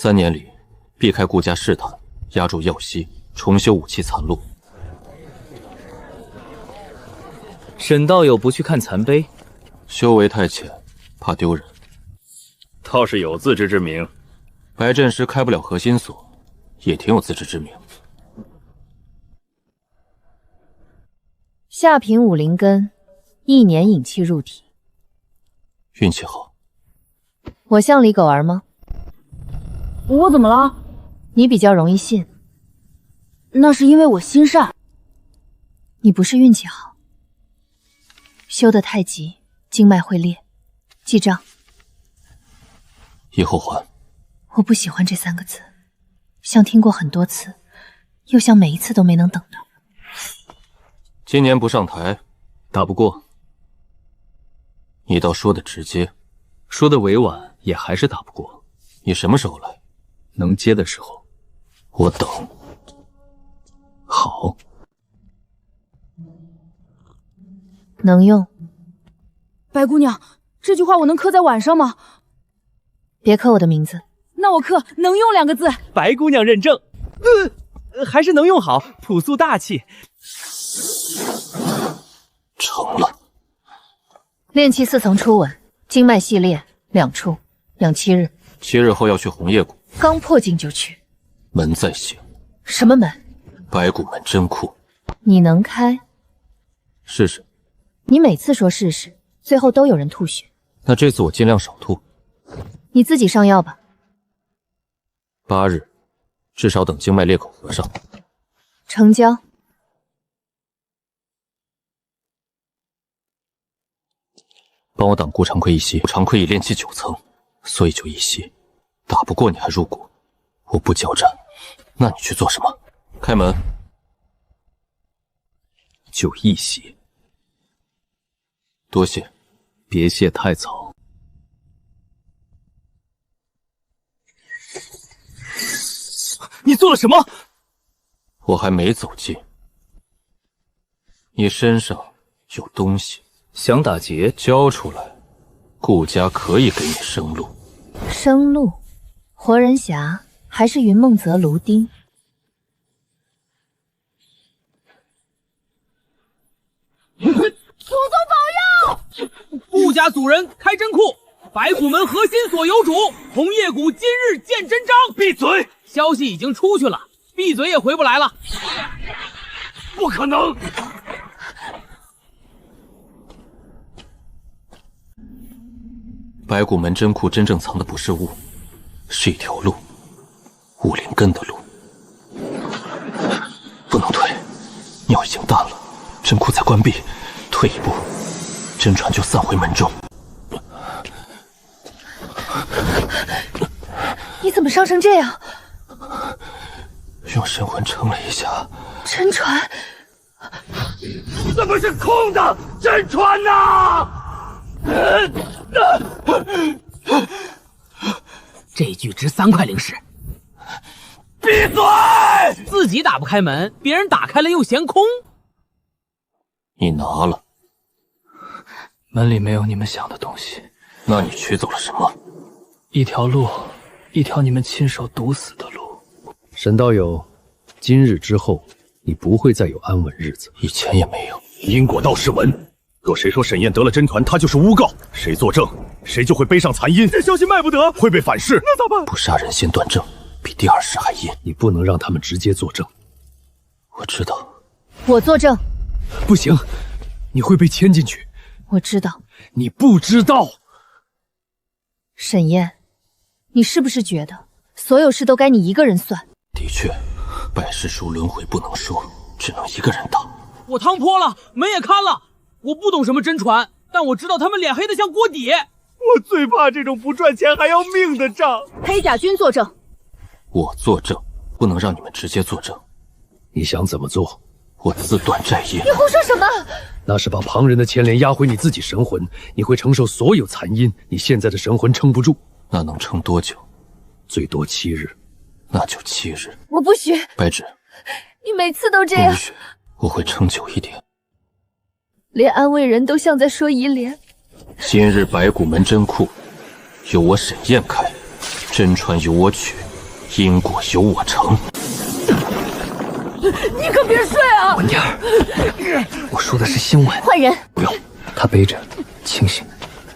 3年里，避开顾家试探，压住药息，重修武器残路。沈道友不去看残碑，修为太浅，怕丢人。倒是有自知之明。白阵师开不了核心锁，也挺有自知之明。下品武灵根， 1年引气入体。运气好。我像李狗儿吗？我怎么了？你比较容易信。那是因为我心善。你不是运气好，修得太急，经脉会裂。记账。以后还。我不喜欢这3个字，像听过很多次，又像每一次都没能等到。今年不上台，打不过。你倒说的直接，说的委婉，也还是打不过。你什么时候来？能接的时候。我等。好。能用。白姑娘，这句话我能刻在碗上吗？别刻我的名字。那我刻能用2个字。白姑娘认证。还是能用好，朴素大气。成了。炼气4层初稳，经脉细裂2处，养7日。7日后要去红叶谷。刚破境就去。门在写。什么门？白骨门真库。你能开？试试。你每次说试试，最后都有人吐血。那这次我尽量少吐。你自己上药吧。8日，至少等经脉裂口合上。成交。帮我挡顾长亏一袭。顾长亏已炼气9层，所以就一袭。打不过你还入谷，我不交战，那你去做什么？开门。就一袭。多谢。别谢太早。你做了什么？我还没走近。你身上有东西，想打劫交出来，顾家可以给你生路。生路？活人匣还是云梦泽炉钉？祖宗保佑！顾家祖人开真库，白骨门核心所有主红叶谷今日见真章。闭嘴！消息已经出去了，闭嘴也回不来了。不可能！白骨门真库真正藏的不是物，是一条路，武灵根的路。不能退，尿已经淡了，真库在关闭，退一步，真传就散回门中。你怎么伤成这样？用神魂撑了一下。真传怎么是空的？真传呐！这具值3块灵石。闭嘴！自己打不开门，别人打开了又嫌空。你拿了。门里没有你们想的东西。那你取走了什么？一条路，一条你们亲手堵死的路。沈道友，今日之后，你不会再有安稳日子。以前也没有。因果道是文。若谁说沈燕得了真传，他就是诬告，谁作证，谁就会背上残阴。这消息卖不得，会被反噬。那咋办？不杀人先断证，比第2世还阴。你不能让他们直接作证。我知道。我作证。不行，你会被牵进去。我知道。你不知道。沈燕，你是不是觉得所有事都该你一个人算？的确，百世书轮回不能说，只能一个人打。我汤泼了，门也看了。我不懂什么真传，但我知道他们脸黑的像锅底。我最怕这种不赚钱还要命的账。黑甲军作证。我作证，不能让你们直接作证。你想怎么做？我自断寨业。你胡说什么？那是把旁人的牵连压回你自己神魂，你会承受所有残阴。你现在的神魂撑不住。那能撑多久？最多7日。那就7日。我不许。白芷，你每次都这样。不许，我会撑久一点。连安慰人都像在说遗连。今日白骨门真库由我沈燕开，真传由我取，因果由我成。你可别睡啊！稳点儿，我说的是新闻。换人。不用，他背着，清醒。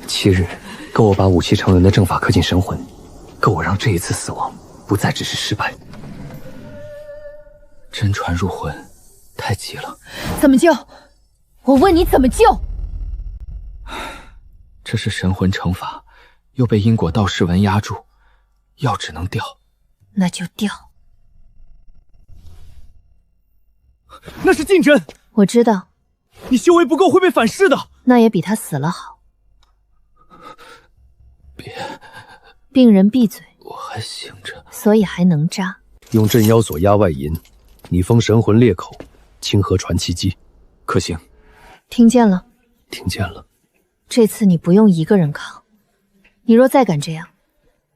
7日，够我把武器成人的正法刻进神魂，够我让这一次死亡不再只是失败。真传入魂，太急了。怎么救？我问你怎么救？这是神魂惩罚，又被因果道士纹压住，药只能掉。那就掉。那是禁针，我知道。你修为不够会被反噬的。那也比他死了好。别，病人闭嘴。我还醒着，所以还能扎。用镇妖锁压外阴，你封神魂裂口，清河传奇机，可行？听见了？听见了。这次你不用一个人扛，你若再敢这样，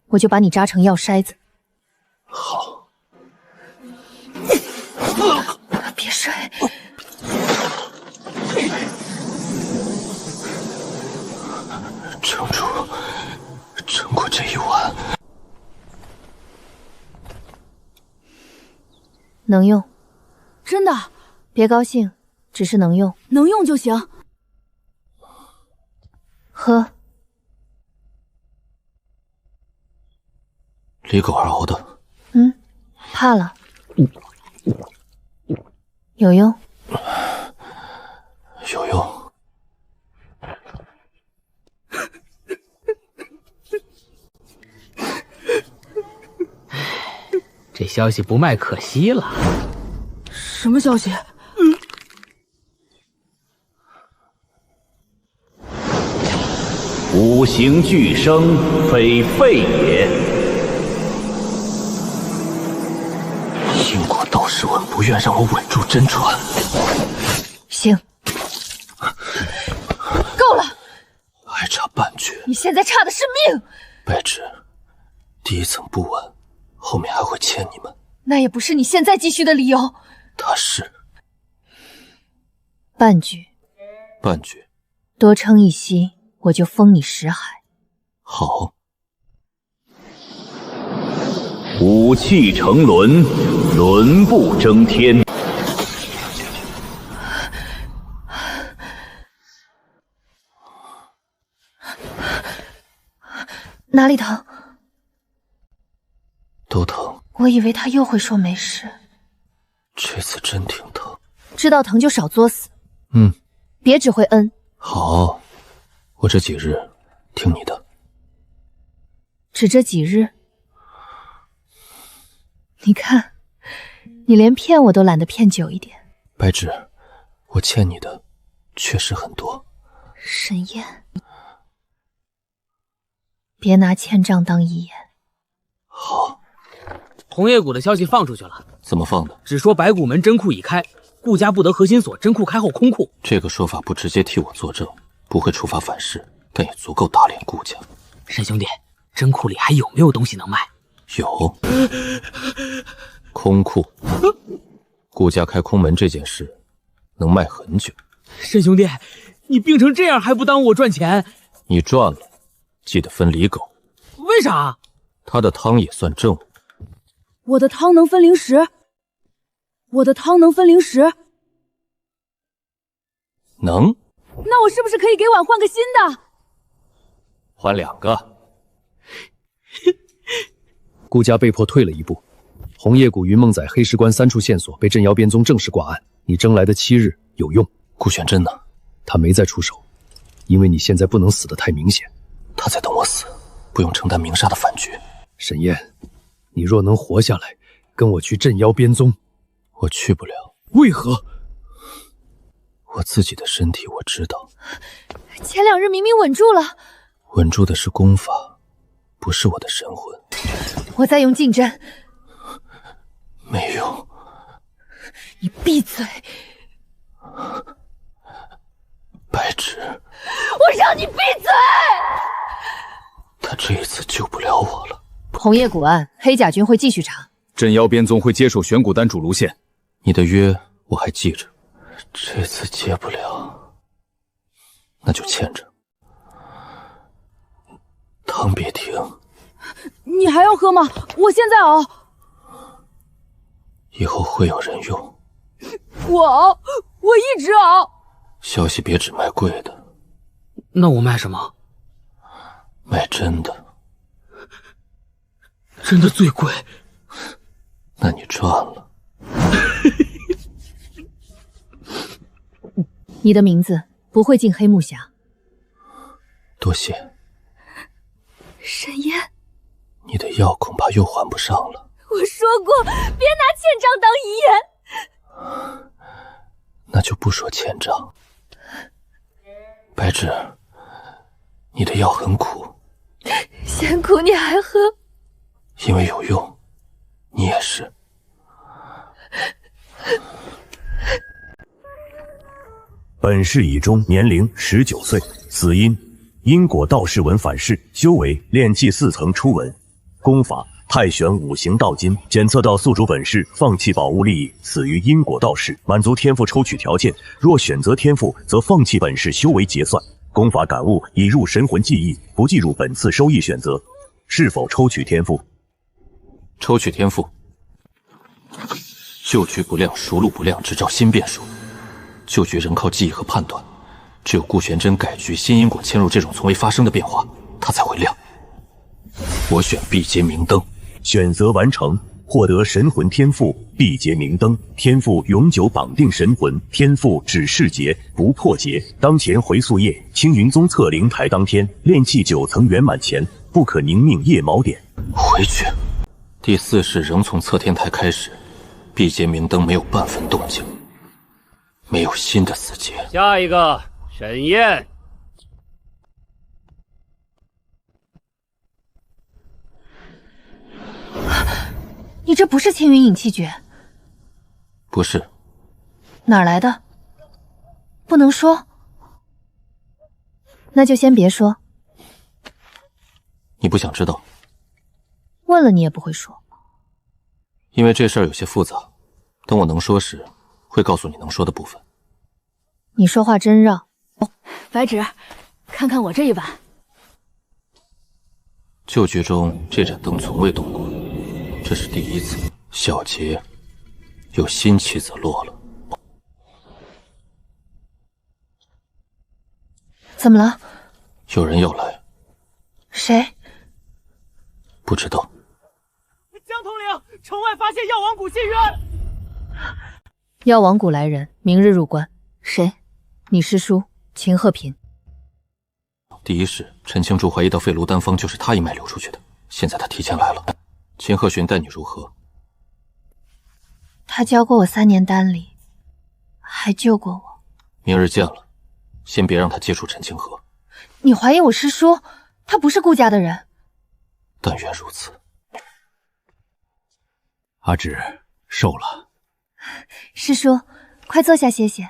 我就把你扎成药筛子。好。别睡。撑过这一晚。能用。真的？别高兴，只是能用。能用就行。喝。李狗儿熬的。怕了。有用。有用。这消息不卖可惜了。什么消息？五行俱生，非废也。因果道士纹不愿让我稳住真传。行。够了。还差半句。你现在差的是命。白芷，第一层不稳，后面还会欠你们。那也不是你现在继续的理由。他是。半句。半句。多撑一息，我就封你识海。好。五气成轮，轮步争天。哪里疼？都疼。我以为他又会说没事。这次真挺疼。知道疼就少作死。别只会嗯。好，我这几日听你的。只这几日？你看，你连骗我都懒得骗久一点。白芷，我欠你的确实很多。沈燕，别拿欠账当义言。好。红叶谷的消息放出去了。怎么放的？只说白谷门真库已开，顾家不得核心锁真库开后空库。这个说法不直接替我作证，不会触发反噬，但也足够打脸顾家。沈兄弟，真库里还有没有东西能卖？有。空库。顾家开空门这件事能卖很久。沈兄弟，你病成这样还不耽误我赚钱？你赚了，记得分李狗。为啥？他的汤也算正物。我的汤能分零食？我的汤能分零食？能。那我是不是可以给碗换个新的？换2个。顾家被迫退了一步。红叶谷、云梦仔、黑石关3处线索被镇妖边宗正式挂案，你争来的7日有用。顾玄真呢？他没再出手，因为你现在不能死得太明显。他在等我死，不用承担明杀的反局。沈燕，你若能活下来，跟我去镇妖边宗。我去不了。为何？我自己的身体我知道。前2日明明稳住了。稳住的是功法，不是我的神魂。我在用禁针。没用。你闭嘴。白芷，我让你闭嘴！他这一次救不了我了。红叶谷案，黑甲军会继续查。镇妖边宗会接手玄古丹主路线。你的约我还记着，这次接不了，那就欠着。汤别停。你还要喝吗？我现在熬。以后会有人用。我熬，我一直熬。消息别只卖贵的。那我卖什么？卖真的。真的最贵。那你赚了。你的名字不会进黑木匣。多谢。沈燕，你的药恐怕又还不上了。我说过，别拿欠账当遗言。那就不说欠账。白芷，你的药很苦，嫌苦你还喝？因为有用。你也是。本世已终，年龄19岁，死因因果道士文反噬，修为炼气4层初文，功法太玄五行道金，检测到宿主本世放弃宝物利益，死于因果道士，满足天赋抽取条件，若选择天赋，则放弃本世修为结算。功法感悟已入神魂记忆，不计入本次收益选择。是否抽取天赋？抽取天赋。旧局不亮，熟路不亮，只照新变数。旧局人靠记忆和判断，只有顾玄真改局、新因果嵌入这种从未发生的变化，它才会亮。我选毕节明灯。选择完成，获得神魂天赋毕节明灯，天赋永久绑定神魂，天赋只释结不破结。当前回溯夜，青云宗测灵台当天，炼气9层圆满前，不可凝命夜锚点。回去。第4世仍从测天台开始，毕节明灯没有半分动静，没有新的死结。下一个，沈燕。你这不是青云影气诀？不是。哪儿来的？不能说？那就先别说。你不想知道？问了你也不会说。因为这事儿有些复杂，等我能说时，会告诉你能说的部分。你说话真绕。白芷，看看我这一碗。旧局中这盏灯从未动过，这是第1次。小劫有新棋子落了。怎么了？有人要来。谁？不知道。江统领，城外发现药王谷信约。药王谷来人，明日入关。谁？你师叔秦鹤平。第1世，陈青竹怀疑到废炉丹方就是他一脉流出去的，现在他提前来了。秦鹤寻待你如何？他教过我3年丹理，还救过我。明日见了，先别让他接触陈清河。你怀疑我师叔？他不是顾家的人。但愿如此。阿芷瘦了。师叔，快坐下歇歇。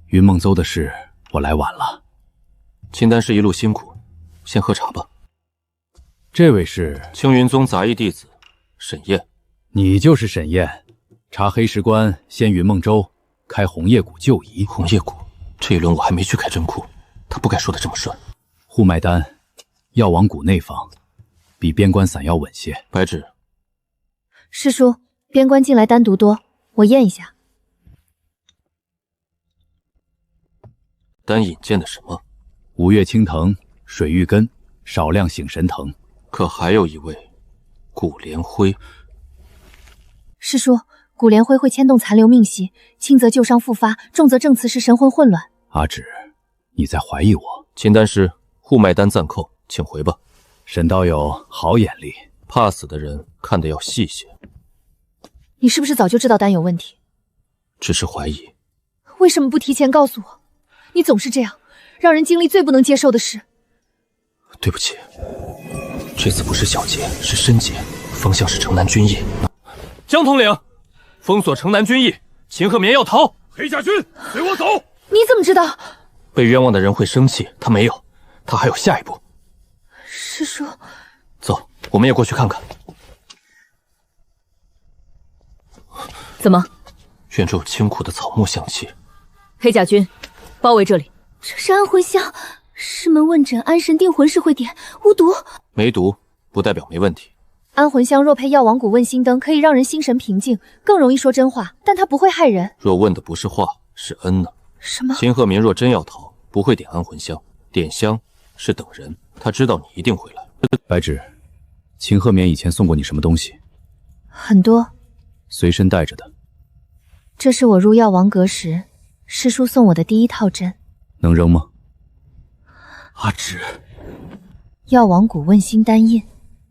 云梦邹的事我来晚了。金丹师一路辛苦，先喝茶吧。这位是青云宗杂役弟子沈燕。你就是沈燕，查黑石关先云梦邹，开红叶谷旧疑。红叶谷这一轮我还没去开真库，他不该说的这么顺。护脉丹，药王谷内方，比边关散药稳些。白芷。师叔，边关进来单独多，我验一下。丹引荐的什么？五岳青藤、水玉根，少量醒神藤。可还有一位，古莲辉。师叔，古莲辉会牵动残留命息，轻则旧伤复发，重则证词时神魂混乱。阿芷，你在怀疑我？金丹师，护脉丹暂扣，请回吧。沈道友好眼力，怕死的人看得要细些。你是不是早就知道丹有问题？只是怀疑。为什么不提前告诉我？你总是这样，让人经历最不能接受的事。对不起，这次不是小劫，是深劫，方向是城南军役。江统领，封锁城南军役，秦鹤眠要逃。黑甲军，随我走。你怎么知道？被冤枉的人会生气，他没有，他还有下一步。师叔，走，我们也过去看看。怎么？远处有清苦的草木香气。黑甲军，包围这里。这是安魂香，师门问诊安神定魂时会点，无毒。没毒不代表没问题。安魂香若配药王谷问心灯，可以让人心神平静，更容易说真话，但它不会害人。若问的不是话，是恩呢？什么？秦鹤鸣若真要逃，不会点安魂香，点香是等人。他知道你一定会来。白芷，秦鹤眠以前送过你什么东西？很多，随身带着的。这是我入药王阁时师叔送我的第1套针。能扔吗？阿芷，药王谷问心丹印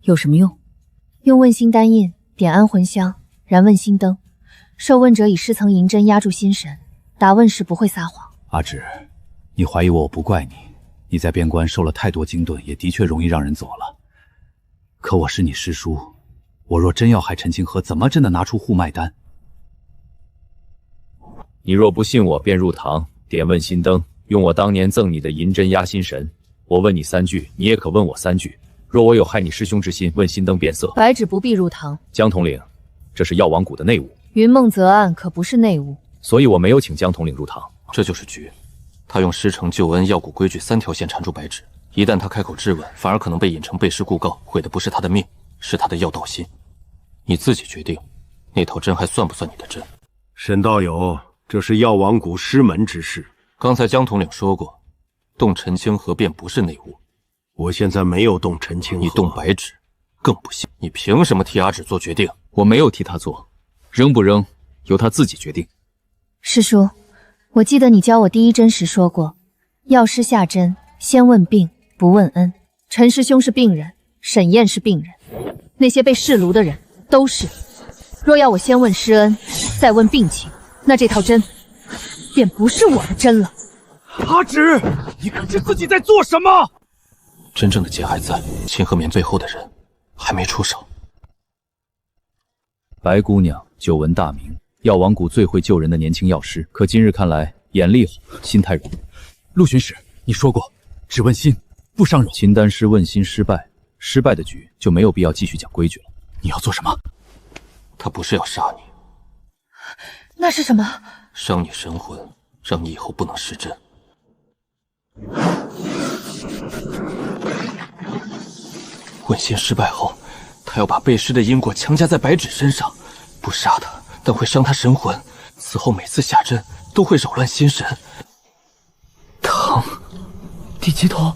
有什么用？用问心丹印点安魂香，燃问心灯，受问者以10层银针压住心神，答问时不会撒谎。阿芷，你怀疑我不怪你，你在边关受了太多惊顿，也的确容易让人走了。可我是你师叔，我若真要害陈清河，怎么真的拿出护脉丹？你若不信我，便入堂点问心灯，用我当年赠你的银针压心神。我问你3句，你也可问我3句。若我有害你师兄之心，问心灯变色。白芷不必入堂。江统领，这是药王谷的内务。云梦泽案可不是内务，所以我没有请江统领入堂。这就是局。他用师承救恩、药谷规矩3条线缠住白芷，一旦他开口质问，反而可能被引成背诗故告，毁的不是他的命，是他的药道心。你自己决定，那套针还算不算你的针？沈道友，这是药王谷师门之事。刚才江统领说过，动陈清河便不是内务。我现在没有动陈清河，你动白芷，更不行。你凭什么替阿芷做决定？我没有替他做，扔不扔由他自己决定。师叔，我记得你教我第1针时说过，药师下针先问病，不问恩。陈师兄是病人，沈燕是病人，那些被弑戮的人都是。若要我先问师恩，再问病情，那这套针便不是我的针了。阿芷，你可知自己在做什么？真正的劫还在，秦鹤眠背后的人还没出手。白姑娘久闻大名，药王谷最会救人的年轻药师，可今日看来眼力好，心太软。陆巡使，你说过只问心不伤人。秦丹师问心失败，失败的局就没有必要继续讲规矩了。你要做什么？他不是要杀你，那是什么？伤你神魂，让你以后不能施针。问心失败后，他要把背诗的因果强加在白芷身上，不杀他，但会伤他神魂。此后每次下针都会扰乱心神。疼，第几桶？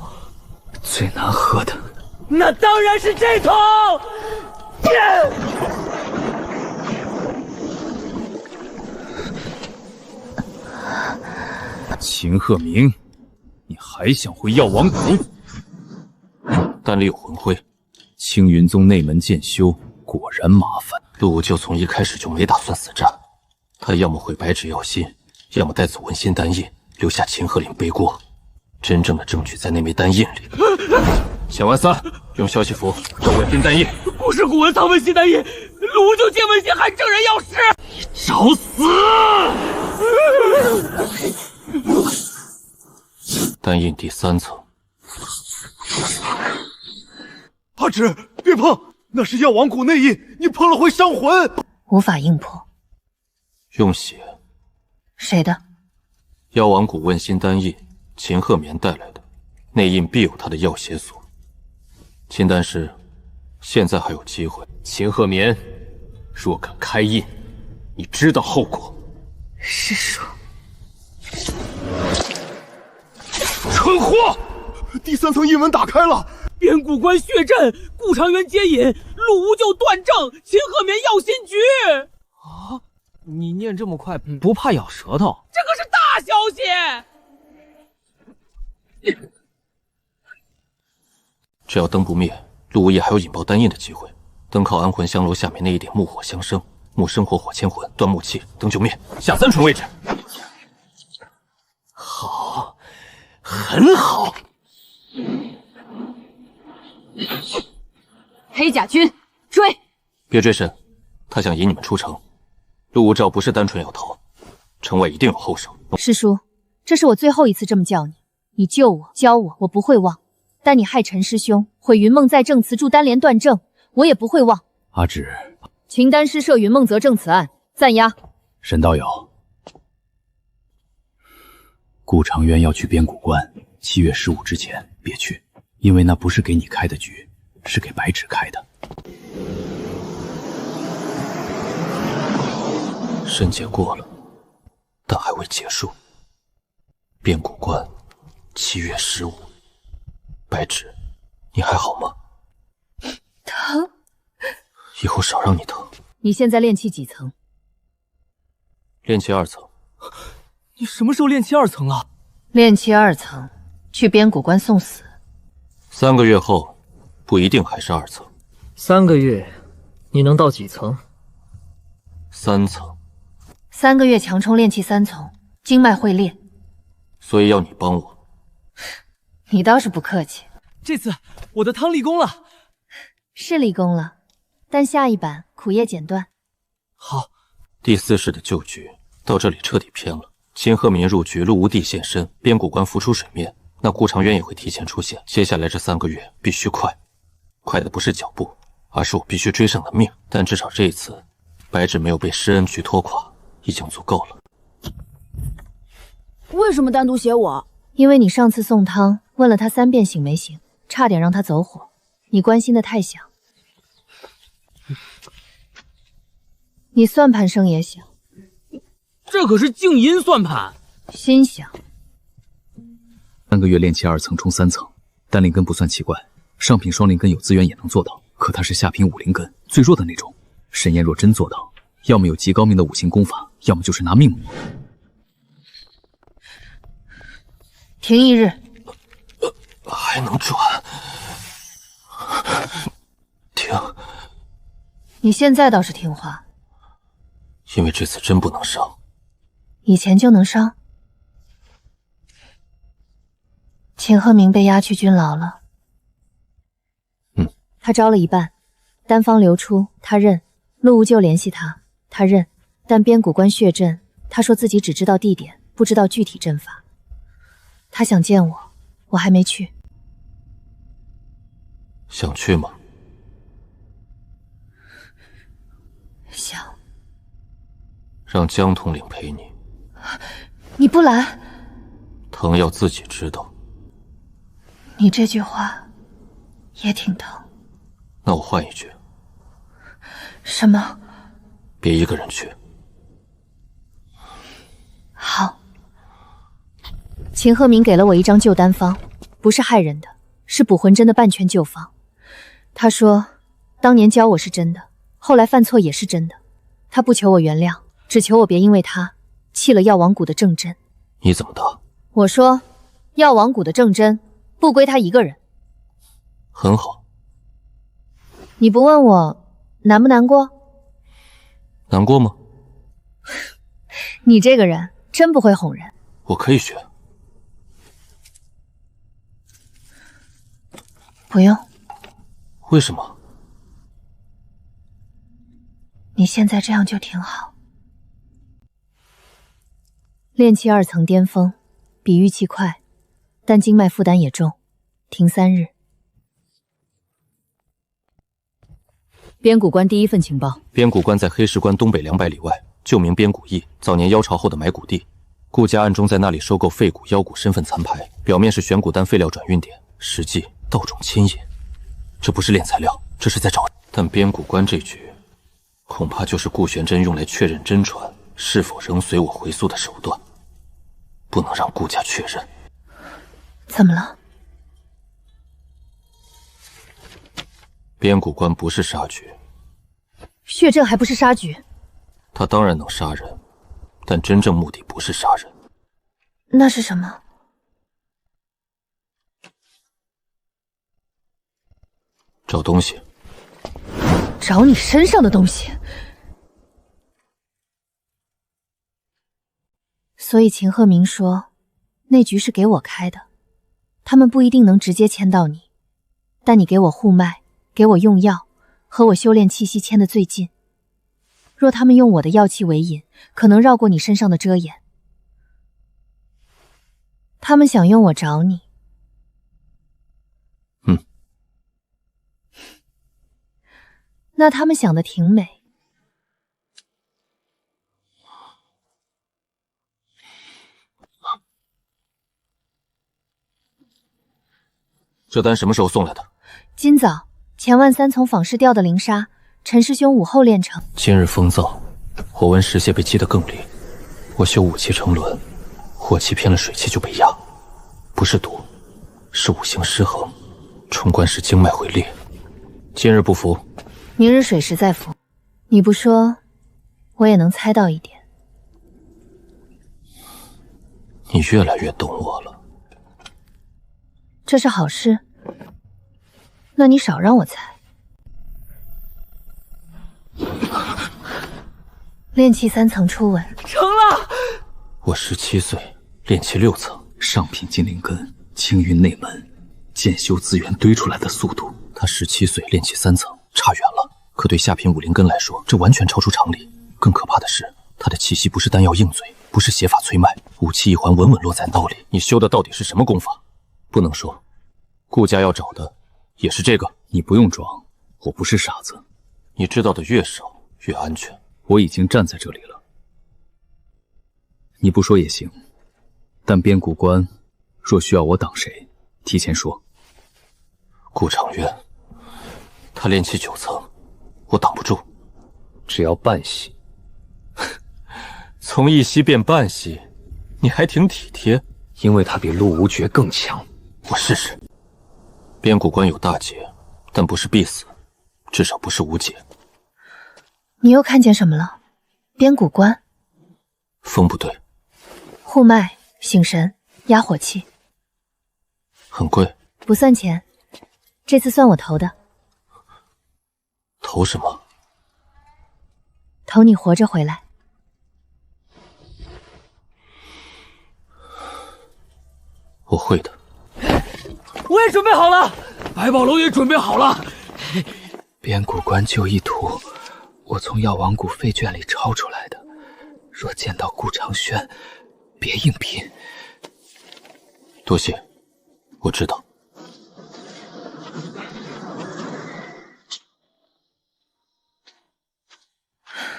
最难喝的。那当然是这桶。秦鹤鸣，你还想回药王谷？丹里有魂灰，青云宗内门渐修，果然麻烦。陆武就从一开始就没打算死战，他要么毁白芷药心，要么带走文心丹印，留下秦鹤岭背锅。真正的证据在那枚丹印里。千万3，用消息符找文心丹印。不是古文藏文心丹印，卢就见文心还正人药师，你找死！丹印第3层。阿芷，别碰，那是药王谷内印，你碰了会伤魂。无法硬破。用血。谁的？药王谷问心丹印，秦鹤眠带来的，内印必有他的药血所。秦丹师，现在还有机会。秦鹤眠，若敢开印，你知道后果。师叔，蠢货！第3层印文打开了，边谷关血阵，顾长渊接引，陆无咎断正，秦鹤眠药心局。啊，你念这么快，不怕咬舌头？这可是大消息！只要灯不灭，陆无业还有引爆丹印的机会。灯靠安魂香楼下面那一点木火相生，木生火，火牵魂，断木气，灯就灭。下3重位置。好，很好。黑甲军追！别追神，他想引你们出城。陆无照不是单纯要逃，城外一定有后手。师叔，这是我最后一次这么叫你，你救我教我，我不会忘。但你害陈师兄，毁云梦在正词助丹连断正，我也不会忘。阿芷，秦丹师涉云梦泽正此案，暂押。沈道友，顾长渊要去边谷关，7月15之前别去，因为那不是给你开的局，是给白芷开的。申劫过了，但还未结束。边谷关，7月15。白芷，你还好吗？疼。以后少让你疼。你现在炼气几层？炼气2层。你什么时候炼气2层了？炼气2层，去边谷关送死。3个月后，不一定还是2层。3个月，你能到几层？3层。3个月强冲炼气3层，经脉会裂。所以要你帮我。你倒是不客气。这次我的汤立功了。是立功了，但下一版苦叶剪断。好。第4式的旧局到这里彻底偏了。秦鹤鸣入局，陆无地现身，边谷关浮出水面，那顾长渊也会提前出现。接下来这3个月必须快，快的不是脚步，而是我必须追上的命。但至少这一次，白芷没有被施恩局拖垮，已经足够了。为什么单独写我？因为你上次送汤问了他3遍醒没醒，差点让他走火。你关心的太小，你算盘声也小。这可是静音算盘，心想。 3个月炼气2层冲3层，单灵根不算奇怪，上品双灵根有资源也能做到，可他是下品5灵根，最弱的那种。沈燕若真做到，要么有极高明的五行功法，要么就是拿命磨。停1日，还能转？停。你现在倒是听话，因为这次真不能伤。以前就能伤。秦鹤鸣被押去军牢了。他招了一半，单方流出，他认；陆无咎联系他，他认。但边谷关血阵，他说自己只知道地点，不知道具体阵法。他想见我，我还没去。想去吗？想。让江统领陪你。你不来，疼要自己知道。你这句话也挺疼。那我换一句。什么？别一个人去。好。秦鹤鸣给了我一张旧丹方，不是害人的，是补魂针的半圈旧方。他说，当年教我是真的，后来犯错也是真的。他不求我原谅，只求我别因为他弃了药王谷的正真。你怎么答？我说，药王谷的正真不归他一个人。很好。你不问我难不难过？难过吗？你这个人真不会哄人。我可以学。不用。为什么？你现在这样就挺好。炼气2层巅峰，比预期快，但经脉负担也重，停3日。边谷关第1份情报：边谷关在黑石关东北200里外，旧名边谷驿，早年妖朝后的埋骨地。顾家暗中在那里收购废骨、妖骨身份残牌，表面是玄古丹废料转运点，实际盗种亲引。这不是炼材料，这是在找。但边谷关这局，恐怕就是顾玄真用来确认真传是否仍随我回溯的手段。不能让顾家确认。怎么了？边谷关不是杀局，血阵还不是杀局。他当然能杀人，但真正目的不是杀人。那是什么？找东西。找你身上的东西。所以秦鹤鸣说，那局是给我开的，他们不一定能直接签到你，但你给我护脉，给我用药，和我修炼气息签得最近。若他们用我的药气为引，可能绕过你身上的遮掩。他们想用我找你。那他们想的挺美。这单什么时候送来的？今早，钱万三从坊市调的灵砂，陈师兄午后炼成。今日风燥，火温石屑被击得更厉，我修武气成轮，火气偏了水气就被压，不是毒，是五行失衡，冲关时经脉会裂。今日不服，明日水时再服。你不说，我也能猜到一点。你越来越懂我了。这是好事。那你少让我猜。炼气3层初吻，成了。我17岁，炼气6层，上品金灵根，青云内门，剑修资源堆出来的速度，他17岁炼气3层，差远了。可对下品武灵根来说，这完全超出常理。更可怕的是，他的气息不是丹药硬嘴，不是邪法催脉，武器一环稳稳落在刀里。你修的到底是什么功法？不能说。顾家要找的也是这个。你不用装，我不是傻子。你知道的越少越安全。我已经站在这里了。你不说也行，但边谷关若需要我挡谁，提前说。顾长渊，他炼气9层，我挡不住。只要半息。从一息变半息，你还挺体贴。因为他比陆无绝更强。我试试。边谷关有大劫，但不是必死，至少不是无解。你又看见什么了？边谷关，风不对，护脉、醒神、压火器，很贵。不算钱，这次算我投的。投什么？投你活着回来。我会的。我也准备好了，百宝楼也准备好了。边谷关就一图，我从药王谷废卷里抄出来的。若见到顾长轩，别硬拼。多谢，我知道。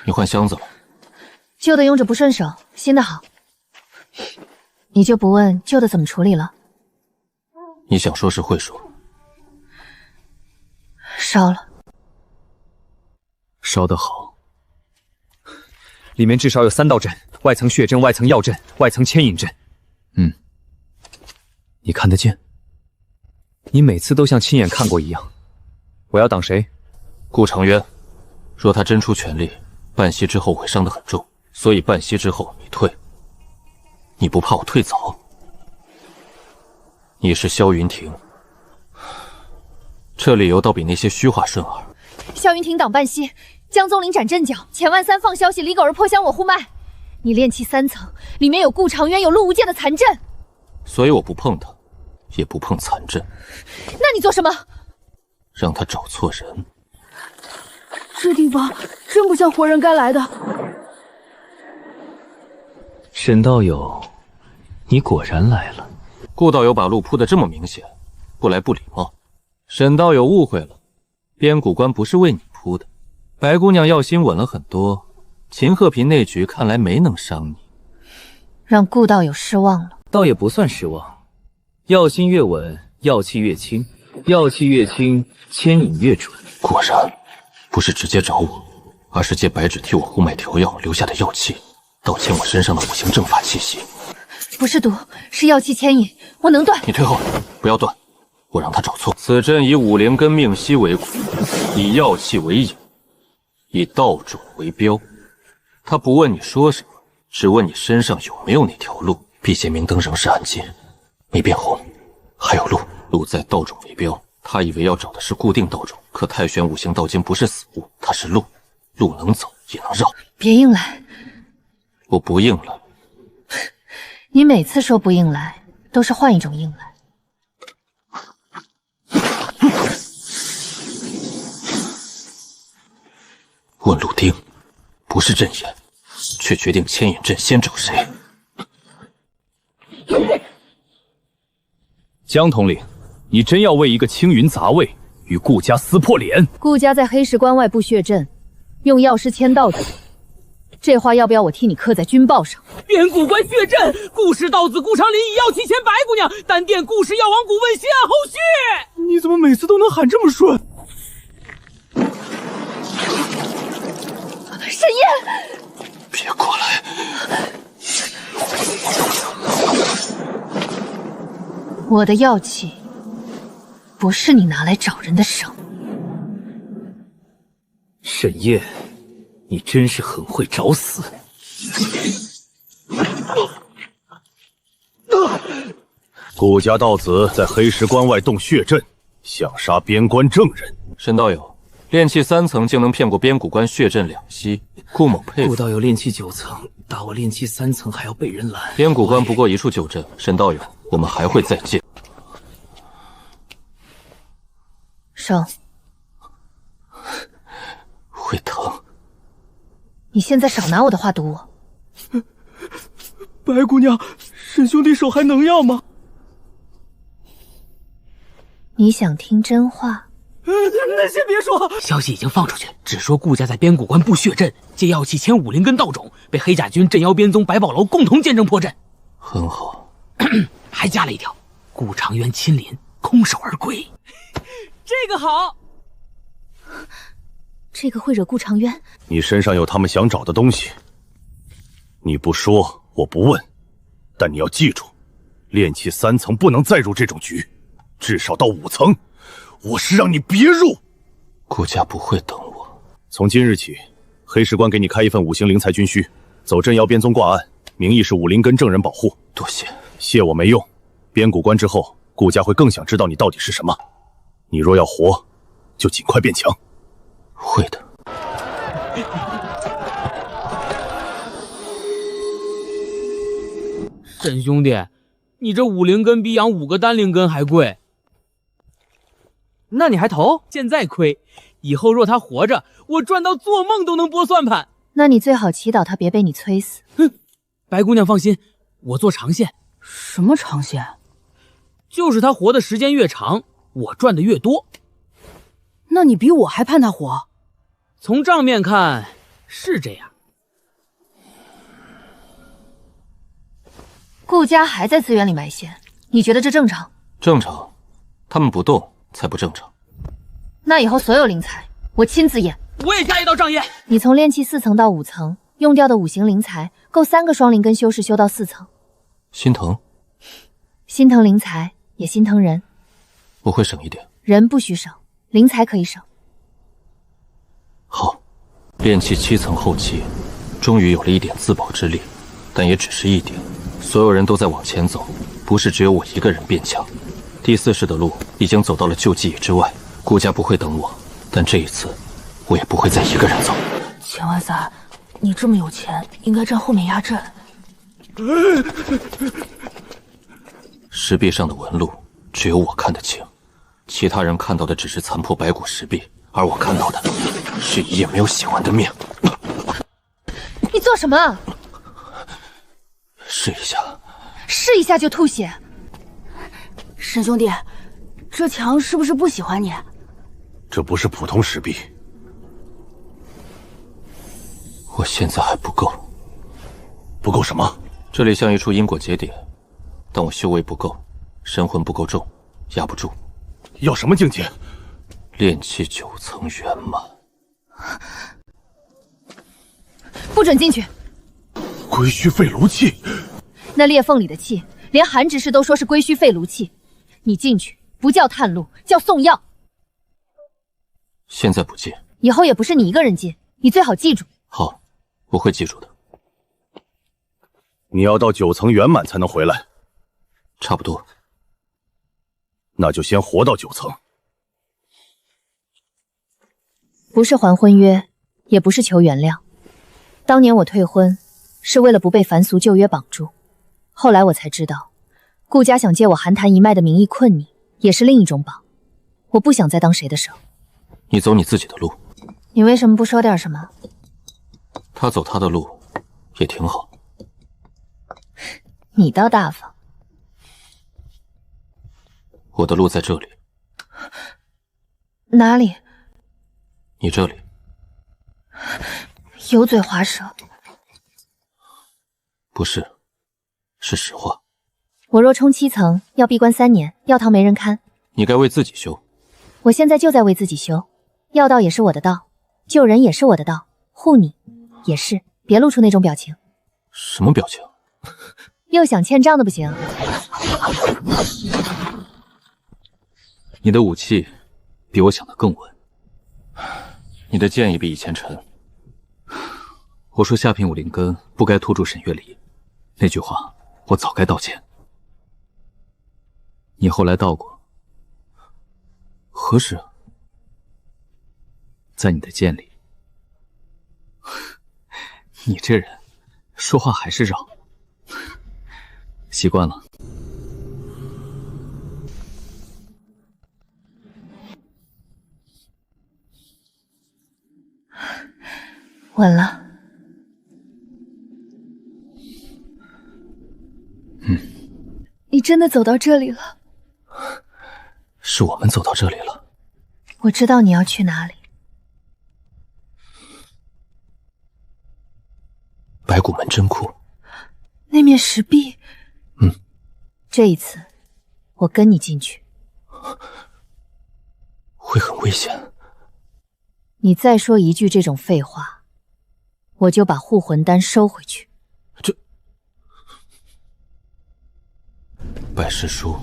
你换箱子了？旧的用着不顺手，新的好。你就不问旧的怎么处理了？你想说是会说。烧了。烧得好。里面至少有3道阵，外层血阵，外层药阵，外层牵引阵。你看得见？你每次都像亲眼看过一样。我要挡谁？顾长渊。若他真出全力，半息之后会伤得很重，所以半息之后你退。你不怕我退早？你是萧云亭，这理由倒比那些虚话顺耳。萧云亭挡半息，江宗林斩阵脚，钱万三放消息李狗儿破降我护脉。你炼气3层，里面有顾长渊，有陆无界的残阵，所以我不碰他，也不碰残阵。那你做什么？让他找错人。这地方真不像活人该来的。沈道友，你果然来了。顾道友把路铺得这么明显，不来不礼貌。沈道友误会了，边谷关不是为你铺的。白姑娘药心稳了很多，秦鹤平那局看来没能伤你，让顾道友失望了。倒也不算失望，药心越稳，药气越轻，药气越轻，牵引越准。果然，不是直接找我，而是借白纸替我护脉调药留下的药气，倒牵我身上的五行正法气息。不是毒，是药气牵引，我能断。你退后，不要断，我让他找错。此阵以武灵根命息为骨，以药气为引，以道种为标。他不问你说什么，只问你身上有没有那条路。辟邪明灯仍是暗金，没变红，还有路。路在道种为标，他以为要找的是固定道种，可太玄五行道经不是死物，它是路，路能走也能绕。别硬来。我不硬了。你每次说不硬来，都是换一种硬来。问陆丁，不是阵眼，却决定牵引阵先找谁？江统领，你真要为一个青云杂位与顾家撕破脸？顾家在黑石关外布血阵，用药师签到的。这话要不要我替你刻在军报上？边谷关血阵，顾氏道子顾长林以药气牵白姑娘，单殿顾氏药王谷问先案后续。你怎么每次都能喊这么顺？沈烨，别过来！我的药气不是你拿来找人的手。沈烨，你真是很会找死。顾家道子在黑石关外动血阵，想杀边关正人。沈道友，炼气3层竟能骗过边谷关血阵2息，顾某佩服。顾道友炼气9层，打我炼气3层还要被人拦。边谷关不过一处旧阵，沈道友，我们还会再见。手，会疼。你现在少拿我的话堵我。白姑娘，沈兄弟手还能要吗？你想听真话？那先别说。消息已经放出去，只说顾家在边谷关布血阵，借药气签武灵根道种，被黑甲军、镇妖边宗、百宝楼共同见证破阵。很好。还加了一条，顾长渊亲临，空手而归。这个好。这个会惹顾长渊。你身上有他们想找的东西，你不说我不问，但你要记住，炼气3层不能再入这种局，至少到5层，我是让你别入。顾家不会等我。从今日起，黑石关给你开一份5星灵才军需，走镇妖边宗挂案，名义是武灵根正人保护。多谢。谢我没用，边谷关之后，顾家会更想知道你到底是什么。你若要活，就尽快变强。会的。沈兄弟，你这5灵根比养5个单灵根还贵。那你还投？现在亏，以后若他活着，我赚到做梦都能拨算盘。那你最好祈祷他别被你催死。哼，白姑娘放心，我做长线。什么长线？就是他活的时间越长，我赚的越多。那你比我还盼他活？从账面看是这样。顾家还在资源里埋线，你觉得这正常？正常，他们不动才不正常。那以后所有灵材我亲自验。我也加一道障眼。你从炼气4层到5层，用掉的5行灵材够3个双灵根修士修到4层。心疼？心疼灵材，也心疼人。我会省一点。人不许省，灵材可以省。好，炼气7层后期，终于有了一点自保之力，但也只是一点。所有人都在往前走，不是只有我一个人变强。第4世的路已经走到了旧记忆之外，顾家不会等我，但这一次，我也不会再一个人走。千万三，你这么有钱，应该站后面压阵。石壁上的纹路，只有我看得清，其他人看到的只是残破白骨石壁，而我看到的是一页没有写完的命。你做什么？试一下。试一下就吐血？沈兄弟，这墙是不是不喜欢你？这不是普通石壁。我现在还不够。不够什么？这里像一处因果节点，但我修为不够，神魂不够重，压不住。要什么境界？炼气9层圆满。不准进去。归墟废炉气。那裂缝里的气，连韩执事都说是归墟废炉气。你进去不叫探路，叫送药。现在不进，以后也不是你一个人进，你最好记住。好，我会记住的。你要到9层圆满才能回来。差不多。那就先活到9层。不是还婚约，也不是求原谅。当年我退婚，是为了不被凡俗旧约绑住。后来我才知道，顾家想借我寒潭一脉的名义困你，也是另一种绑。我不想再当谁的手。你走你自己的路。你为什么不说点什么？他走他的路，也挺好。你倒大方。我的路在这里。哪里？你这里。油嘴滑舌。不是，是实话。我若冲7层，要闭关3年，药堂没人看。你该为自己修。我现在就在为自己修，药道也是我的道，救人也是我的道，护你也是。别露出那种表情。什么表情？又想欠账的不行。你的武器比我想的更稳。你的剑也比以前沉。我说下品武灵根不该拖住沈月离，那句话我早该道歉。你后来到过。何时？在你的剑里。你这人，说话还是绕。习惯了。稳了。你真的走到这里了？是我们走到这里了。我知道你要去哪里。白骨门真库。那面石壁。这一次，我跟你进去。会很危险。你再说一句这种废话，我就把护魂丹收回去。这拜师书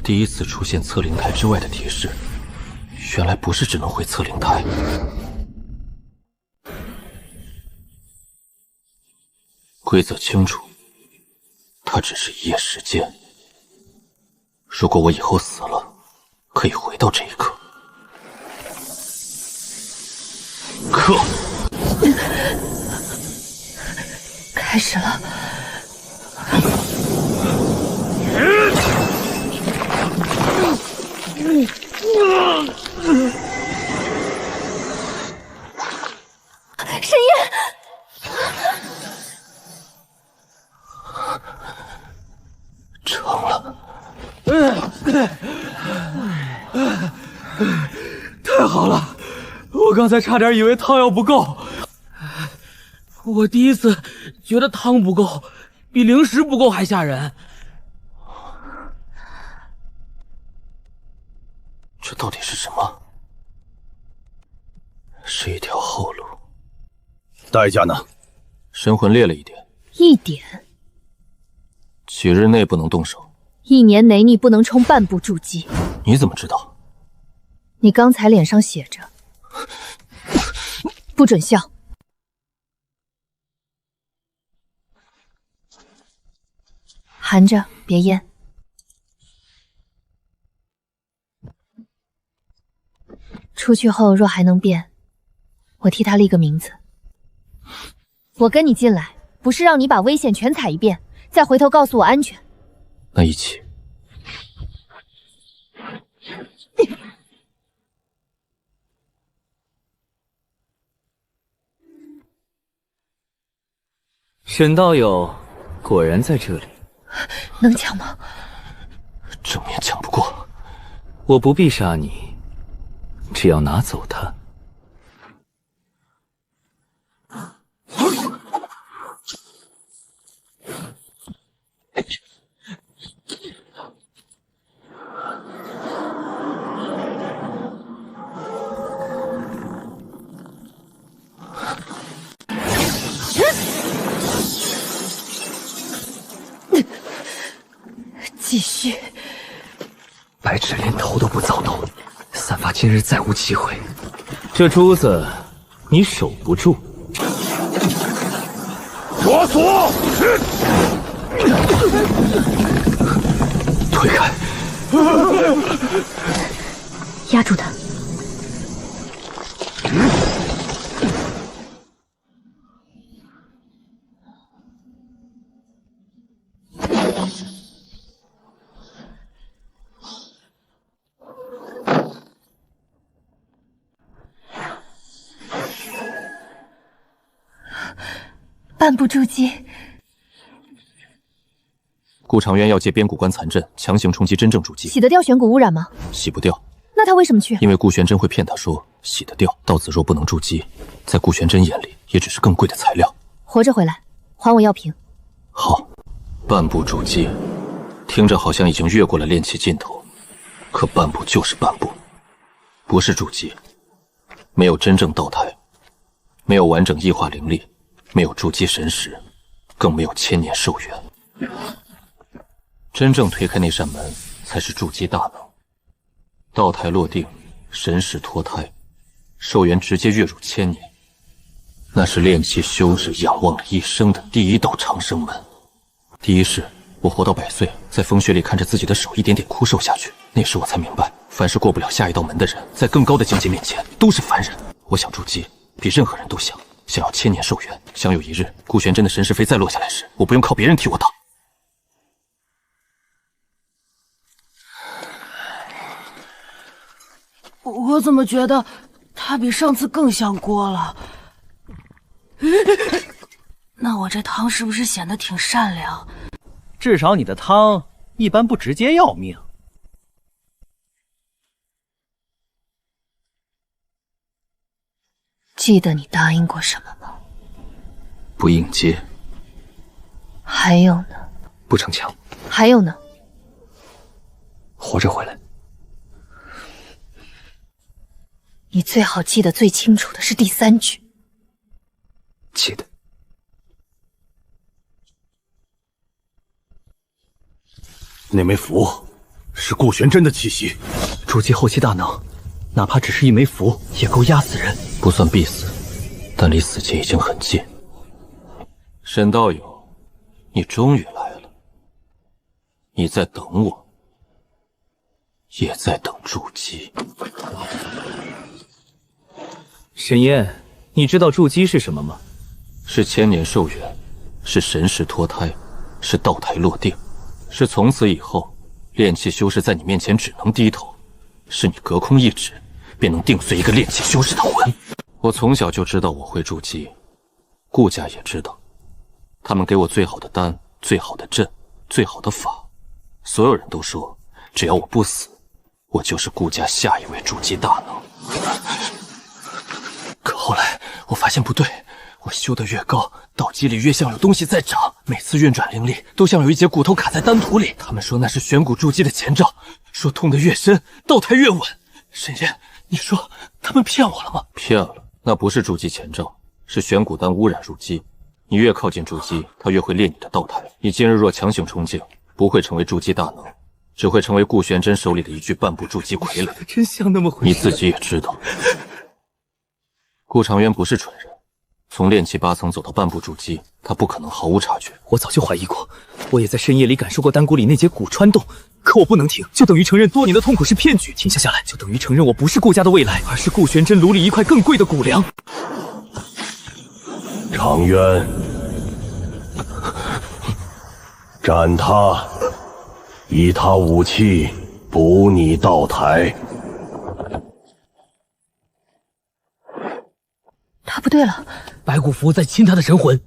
第一次出现测灵台之外的提示，原来不是只能回测灵台。规则清楚，它只是一夜时间。如果我以后死了，可以回到这一刻。克，开始了。沈夜，成了。太好了，我刚才差点以为汤药不够。我第一次觉得汤不够，比灵石不够还吓人。这到底是什么？是一条后路。代价呢？神魂裂了一点。一点。几日内不能动手。1年内你不能冲半步筑基。你怎么知道？你刚才脸上写着，不准笑。含着，别咽。出去后若还能变，我替他立个名字。我跟你进来，不是让你把危险全踩一遍，再回头告诉我安全。那一起。沈道友果然在这里。能抢吗？正面抢不过。我不必杀你，只要拿走它。继续。白芷连头都不躁动，散发今日再无机会。这珠子你守不住。抓锁！推开！压住他！半步筑基。顾长渊要借边谷关残阵强行冲击真正筑基，洗得掉玄谷污染吗？洗不掉。那他为什么去？因为顾玄真会骗他说洗得掉。道子若不能筑基，在顾玄真眼里也只是更贵的材料。活着回来，还我药瓶。好，半步筑基，听着好像已经越过了炼气尽头，可半步就是半步，不是筑基，没有真正道胎，没有完整异化灵力，没有筑基神识，更没有千年寿元。真正推开那扇门，才是筑基大能。道胎落定，神识脱胎，寿元直接跃入千年，那是炼气修士仰望了一生的第一道长生门。第一是我活到100岁，在风雪里看着自己的手一点点枯瘦下去，那时我才明白，凡是过不了下一道门的人，在更高的境界面前都是凡人。我想筑基，比任何人都想要千年寿元，想有一日顾玄真的神石飞再落下来时，我不用靠别人替我挡。我怎么觉得他比上次更像锅了？那我这汤是不是显得挺善良？至少你的汤一般不直接要命。记得你答应过什么吗？不应接。还有呢？不逞强。还有呢？活着回来。你最好记得最清楚的是第3句。记得。那枚符是顾玄真的气息，筑基后期大能，哪怕只是一枚符，也够压死人。不算必死，但离死期已经很近。沈道友，你终于来了。你在等我，也在等筑基。沈烟，你知道筑基是什么吗？是千年寿元，是神识脱胎，是道台落定，是从此以后炼气修士在你面前只能低头，是你隔空一指便能定碎一个炼气修士的魂。我从小就知道我会筑基，顾家也知道，他们给我最好的丹、最好的阵、最好的法，所有人都说只要我不死，我就是顾家下一位筑基大能。可后来我发现不对，我修得越高，道基里越像有东西在长，每次运转灵力都像有一节骨头卡在丹土里。他们说那是玄骨筑基的前兆，说痛得越深，道台越稳。沈烟，你说他们骗我了吗？骗了，那不是筑基前兆，是玄骨丹污染入基。你越靠近筑基，它越会裂你的道台。你今日若强行冲境，不会成为筑基大能，只会成为顾玄真手里的一具半步筑基傀儡。真像那么回事。你自己也知道，顾长渊不是蠢人，从炼气8层走到半步筑基，他不可能毫无察觉。我早就怀疑过，我也在深夜里感受过丹谷里那节骨穿动，可我不能停，就等于承认多年的痛苦是骗局。停下来，就等于承认我不是顾家的未来，而是顾玄真炉里一块更贵的骨梁。长渊，斩他，以他武器补你道台。他不对了，白骨符在侵他的神魂，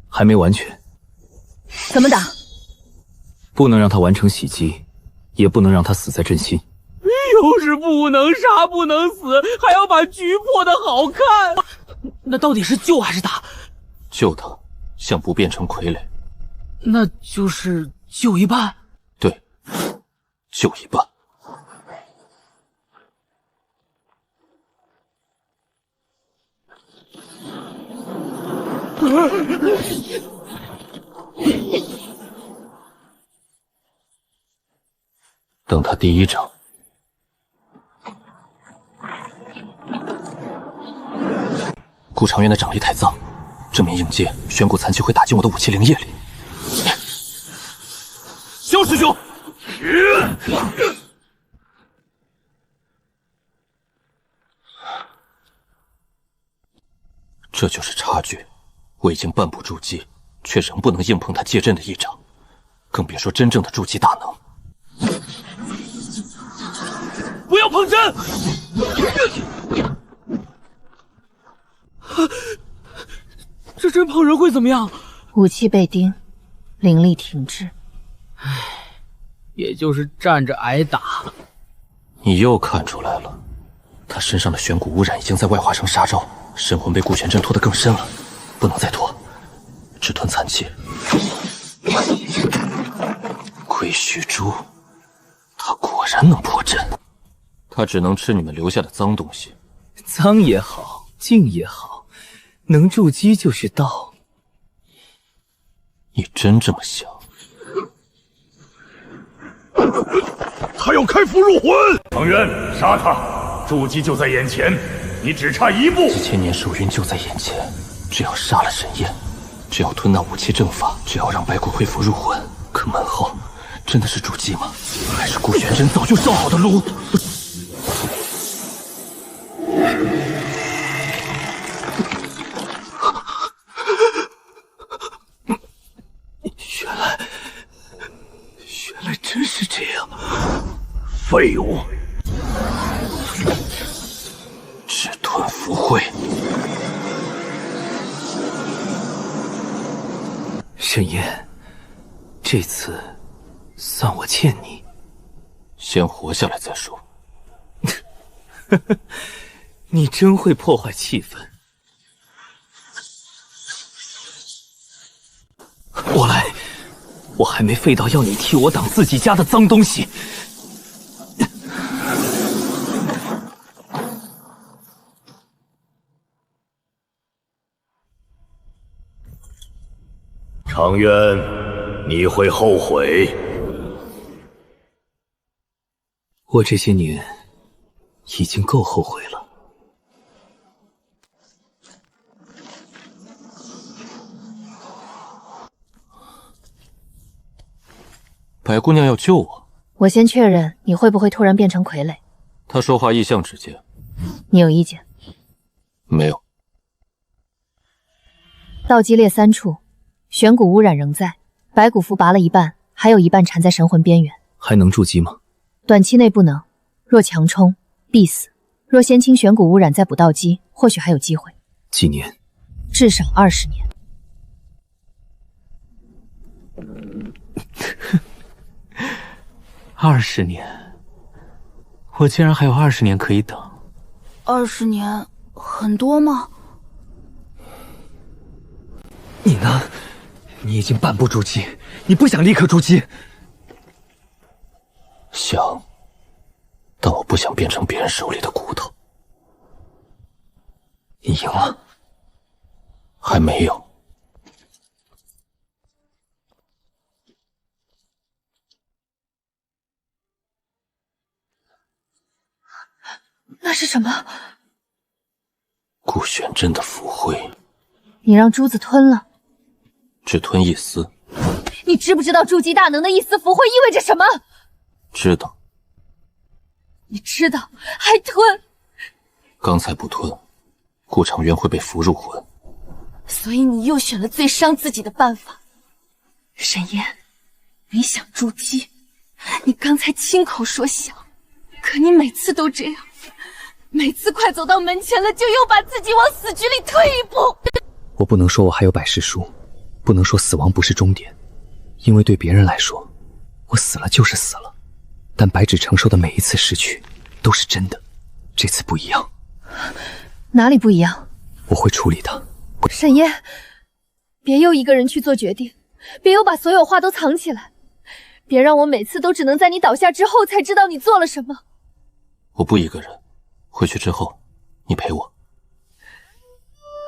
还没完全。怎么打？不能让他完成洗击，也不能让他死在阵心。又是不能杀不能死，还要把局破得好看。那到底是救还是打？救他，像不变成傀儡。那就是救一半。对，救一半。等他第一掌。顾长渊的掌力太脏，正面应接，玄骨残气会打进我的武器灵液里。萧师兄，这就是差距。我已经半步筑基，却仍不能硬碰他借阵的一掌，更别说真正的筑基大能。不要碰针！这针碰人会怎么样？武器被钉，灵力停滞。唉，也就是站着挨打。你又看出来了，他身上的玄骨污染已经在外化成杀招，神魂被顾玄真拖得更深了，不能再拖，只吞残气。归虚珠，他果然能破阵。他只能吃你们留下的脏东西。脏也好，净也好，能筑基就是道。你真这么想？他要开符入魂！长渊，杀他！筑基就在眼前，你只差一步。几千年寿云就在眼前，只要杀了沈燕，只要吞那武器正法，只要让白骨恢复入魂，可这门后真的是筑基吗？还是顾玄真早就烧好的炉？原来真是这样！废物！只吞符会。沈烟，这次算我欠你。先活下来再说。你真会破坏气氛。我来，我还没废到要你替我挡自己家的脏东西。长渊，你会后悔。我这些年已经够后悔了。白姑娘要救我，我先确认你会不会突然变成傀儡。她说话意向直接。你有意见？没有。道基列3处，玄骨污染仍在，白骨符拔了一半，还有一半缠在神魂边缘。还能筑基吗？短期内不能，若强冲必死。若先清玄骨污染再补道基，或许还有机会。几年？至少20年。20年，我竟然还有20年可以等。20年很多吗？你呢？你已经半步筑基，你不想立刻筑基？想，但我不想变成别人手里的骨头。你赢了？还没有。那是什么？顾玄真的符会。你让珠子吞了？只吞一丝。你知不知道筑基大能的一丝符会意味着什么？知道。你知道还吞？刚才不吞，顾长渊会被符入魂。所以你又选了最伤自己的办法。沈烟，你想筑基，你刚才亲口说想，可你每次都这样，每次快走到门前了，就又把自己往死局里推一步。我不能说我还有百世书，不能说死亡不是终点，因为对别人来说，我死了就是死了。但白芷承受的每一次失去都是真的，这次不一样。哪里不一样？我会处理它。沈烟，别又一个人去做决定，别又把所有话都藏起来，别让我每次都只能在你倒下之后才知道你做了什么。我不一个人，回去之后你陪我。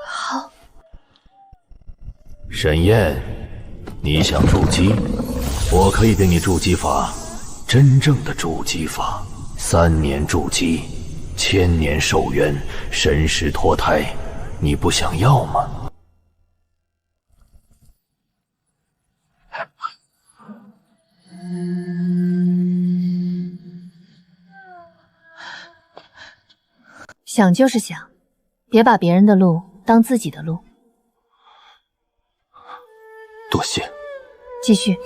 好。沈燕，你想筑基，我可以给你筑基法，真正的筑基法，3年筑基，1000年寿元，神识脱胎，你不想要吗？想就是想，别把别人的路当自己的路。多谢。继续。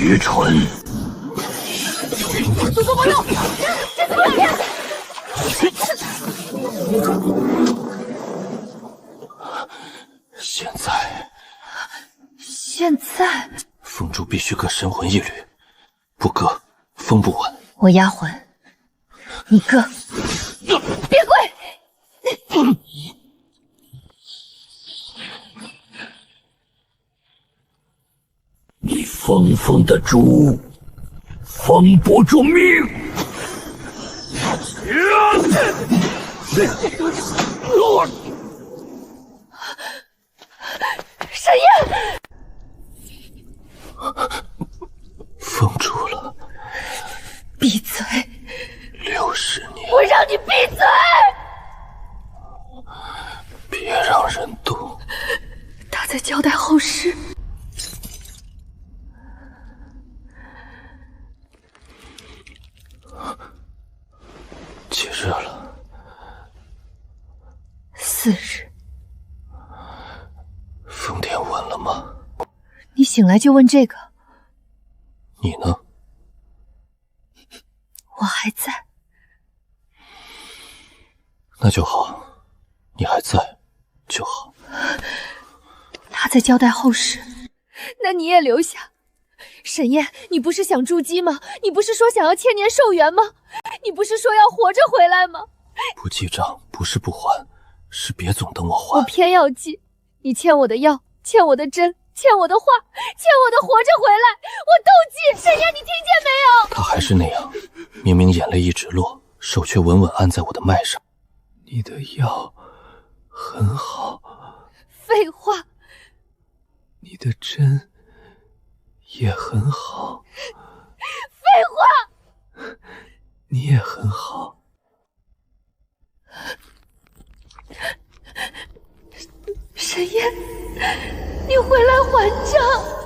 愚蠢！祖宗保佑！这次不要骗！现在，封住必须各神魂一缕，不各封不稳。我压魂，你各。别跪！你封的住，封不住命。沈燕，封住了。闭嘴60年，我让你闭嘴！别让人你醒来就问这个？你呢？我还在。那就好，你还在就好。他在交代后事，那你也留下。沈燕，你不是想筑基吗？你不是说想要千年寿元吗？你不是说要活着回来吗？不记账不是不还，是别总等我还。我偏要记，你欠我的药，欠我的针，欠我的话，欠我的活着回来，我都记。沈燕，你听见没有？他还是那样，明明眼泪一直落，手却稳稳按在我的脉上。你的药很好。废话。你的针也很好。废话。你也很好。沈燕，你回来还账。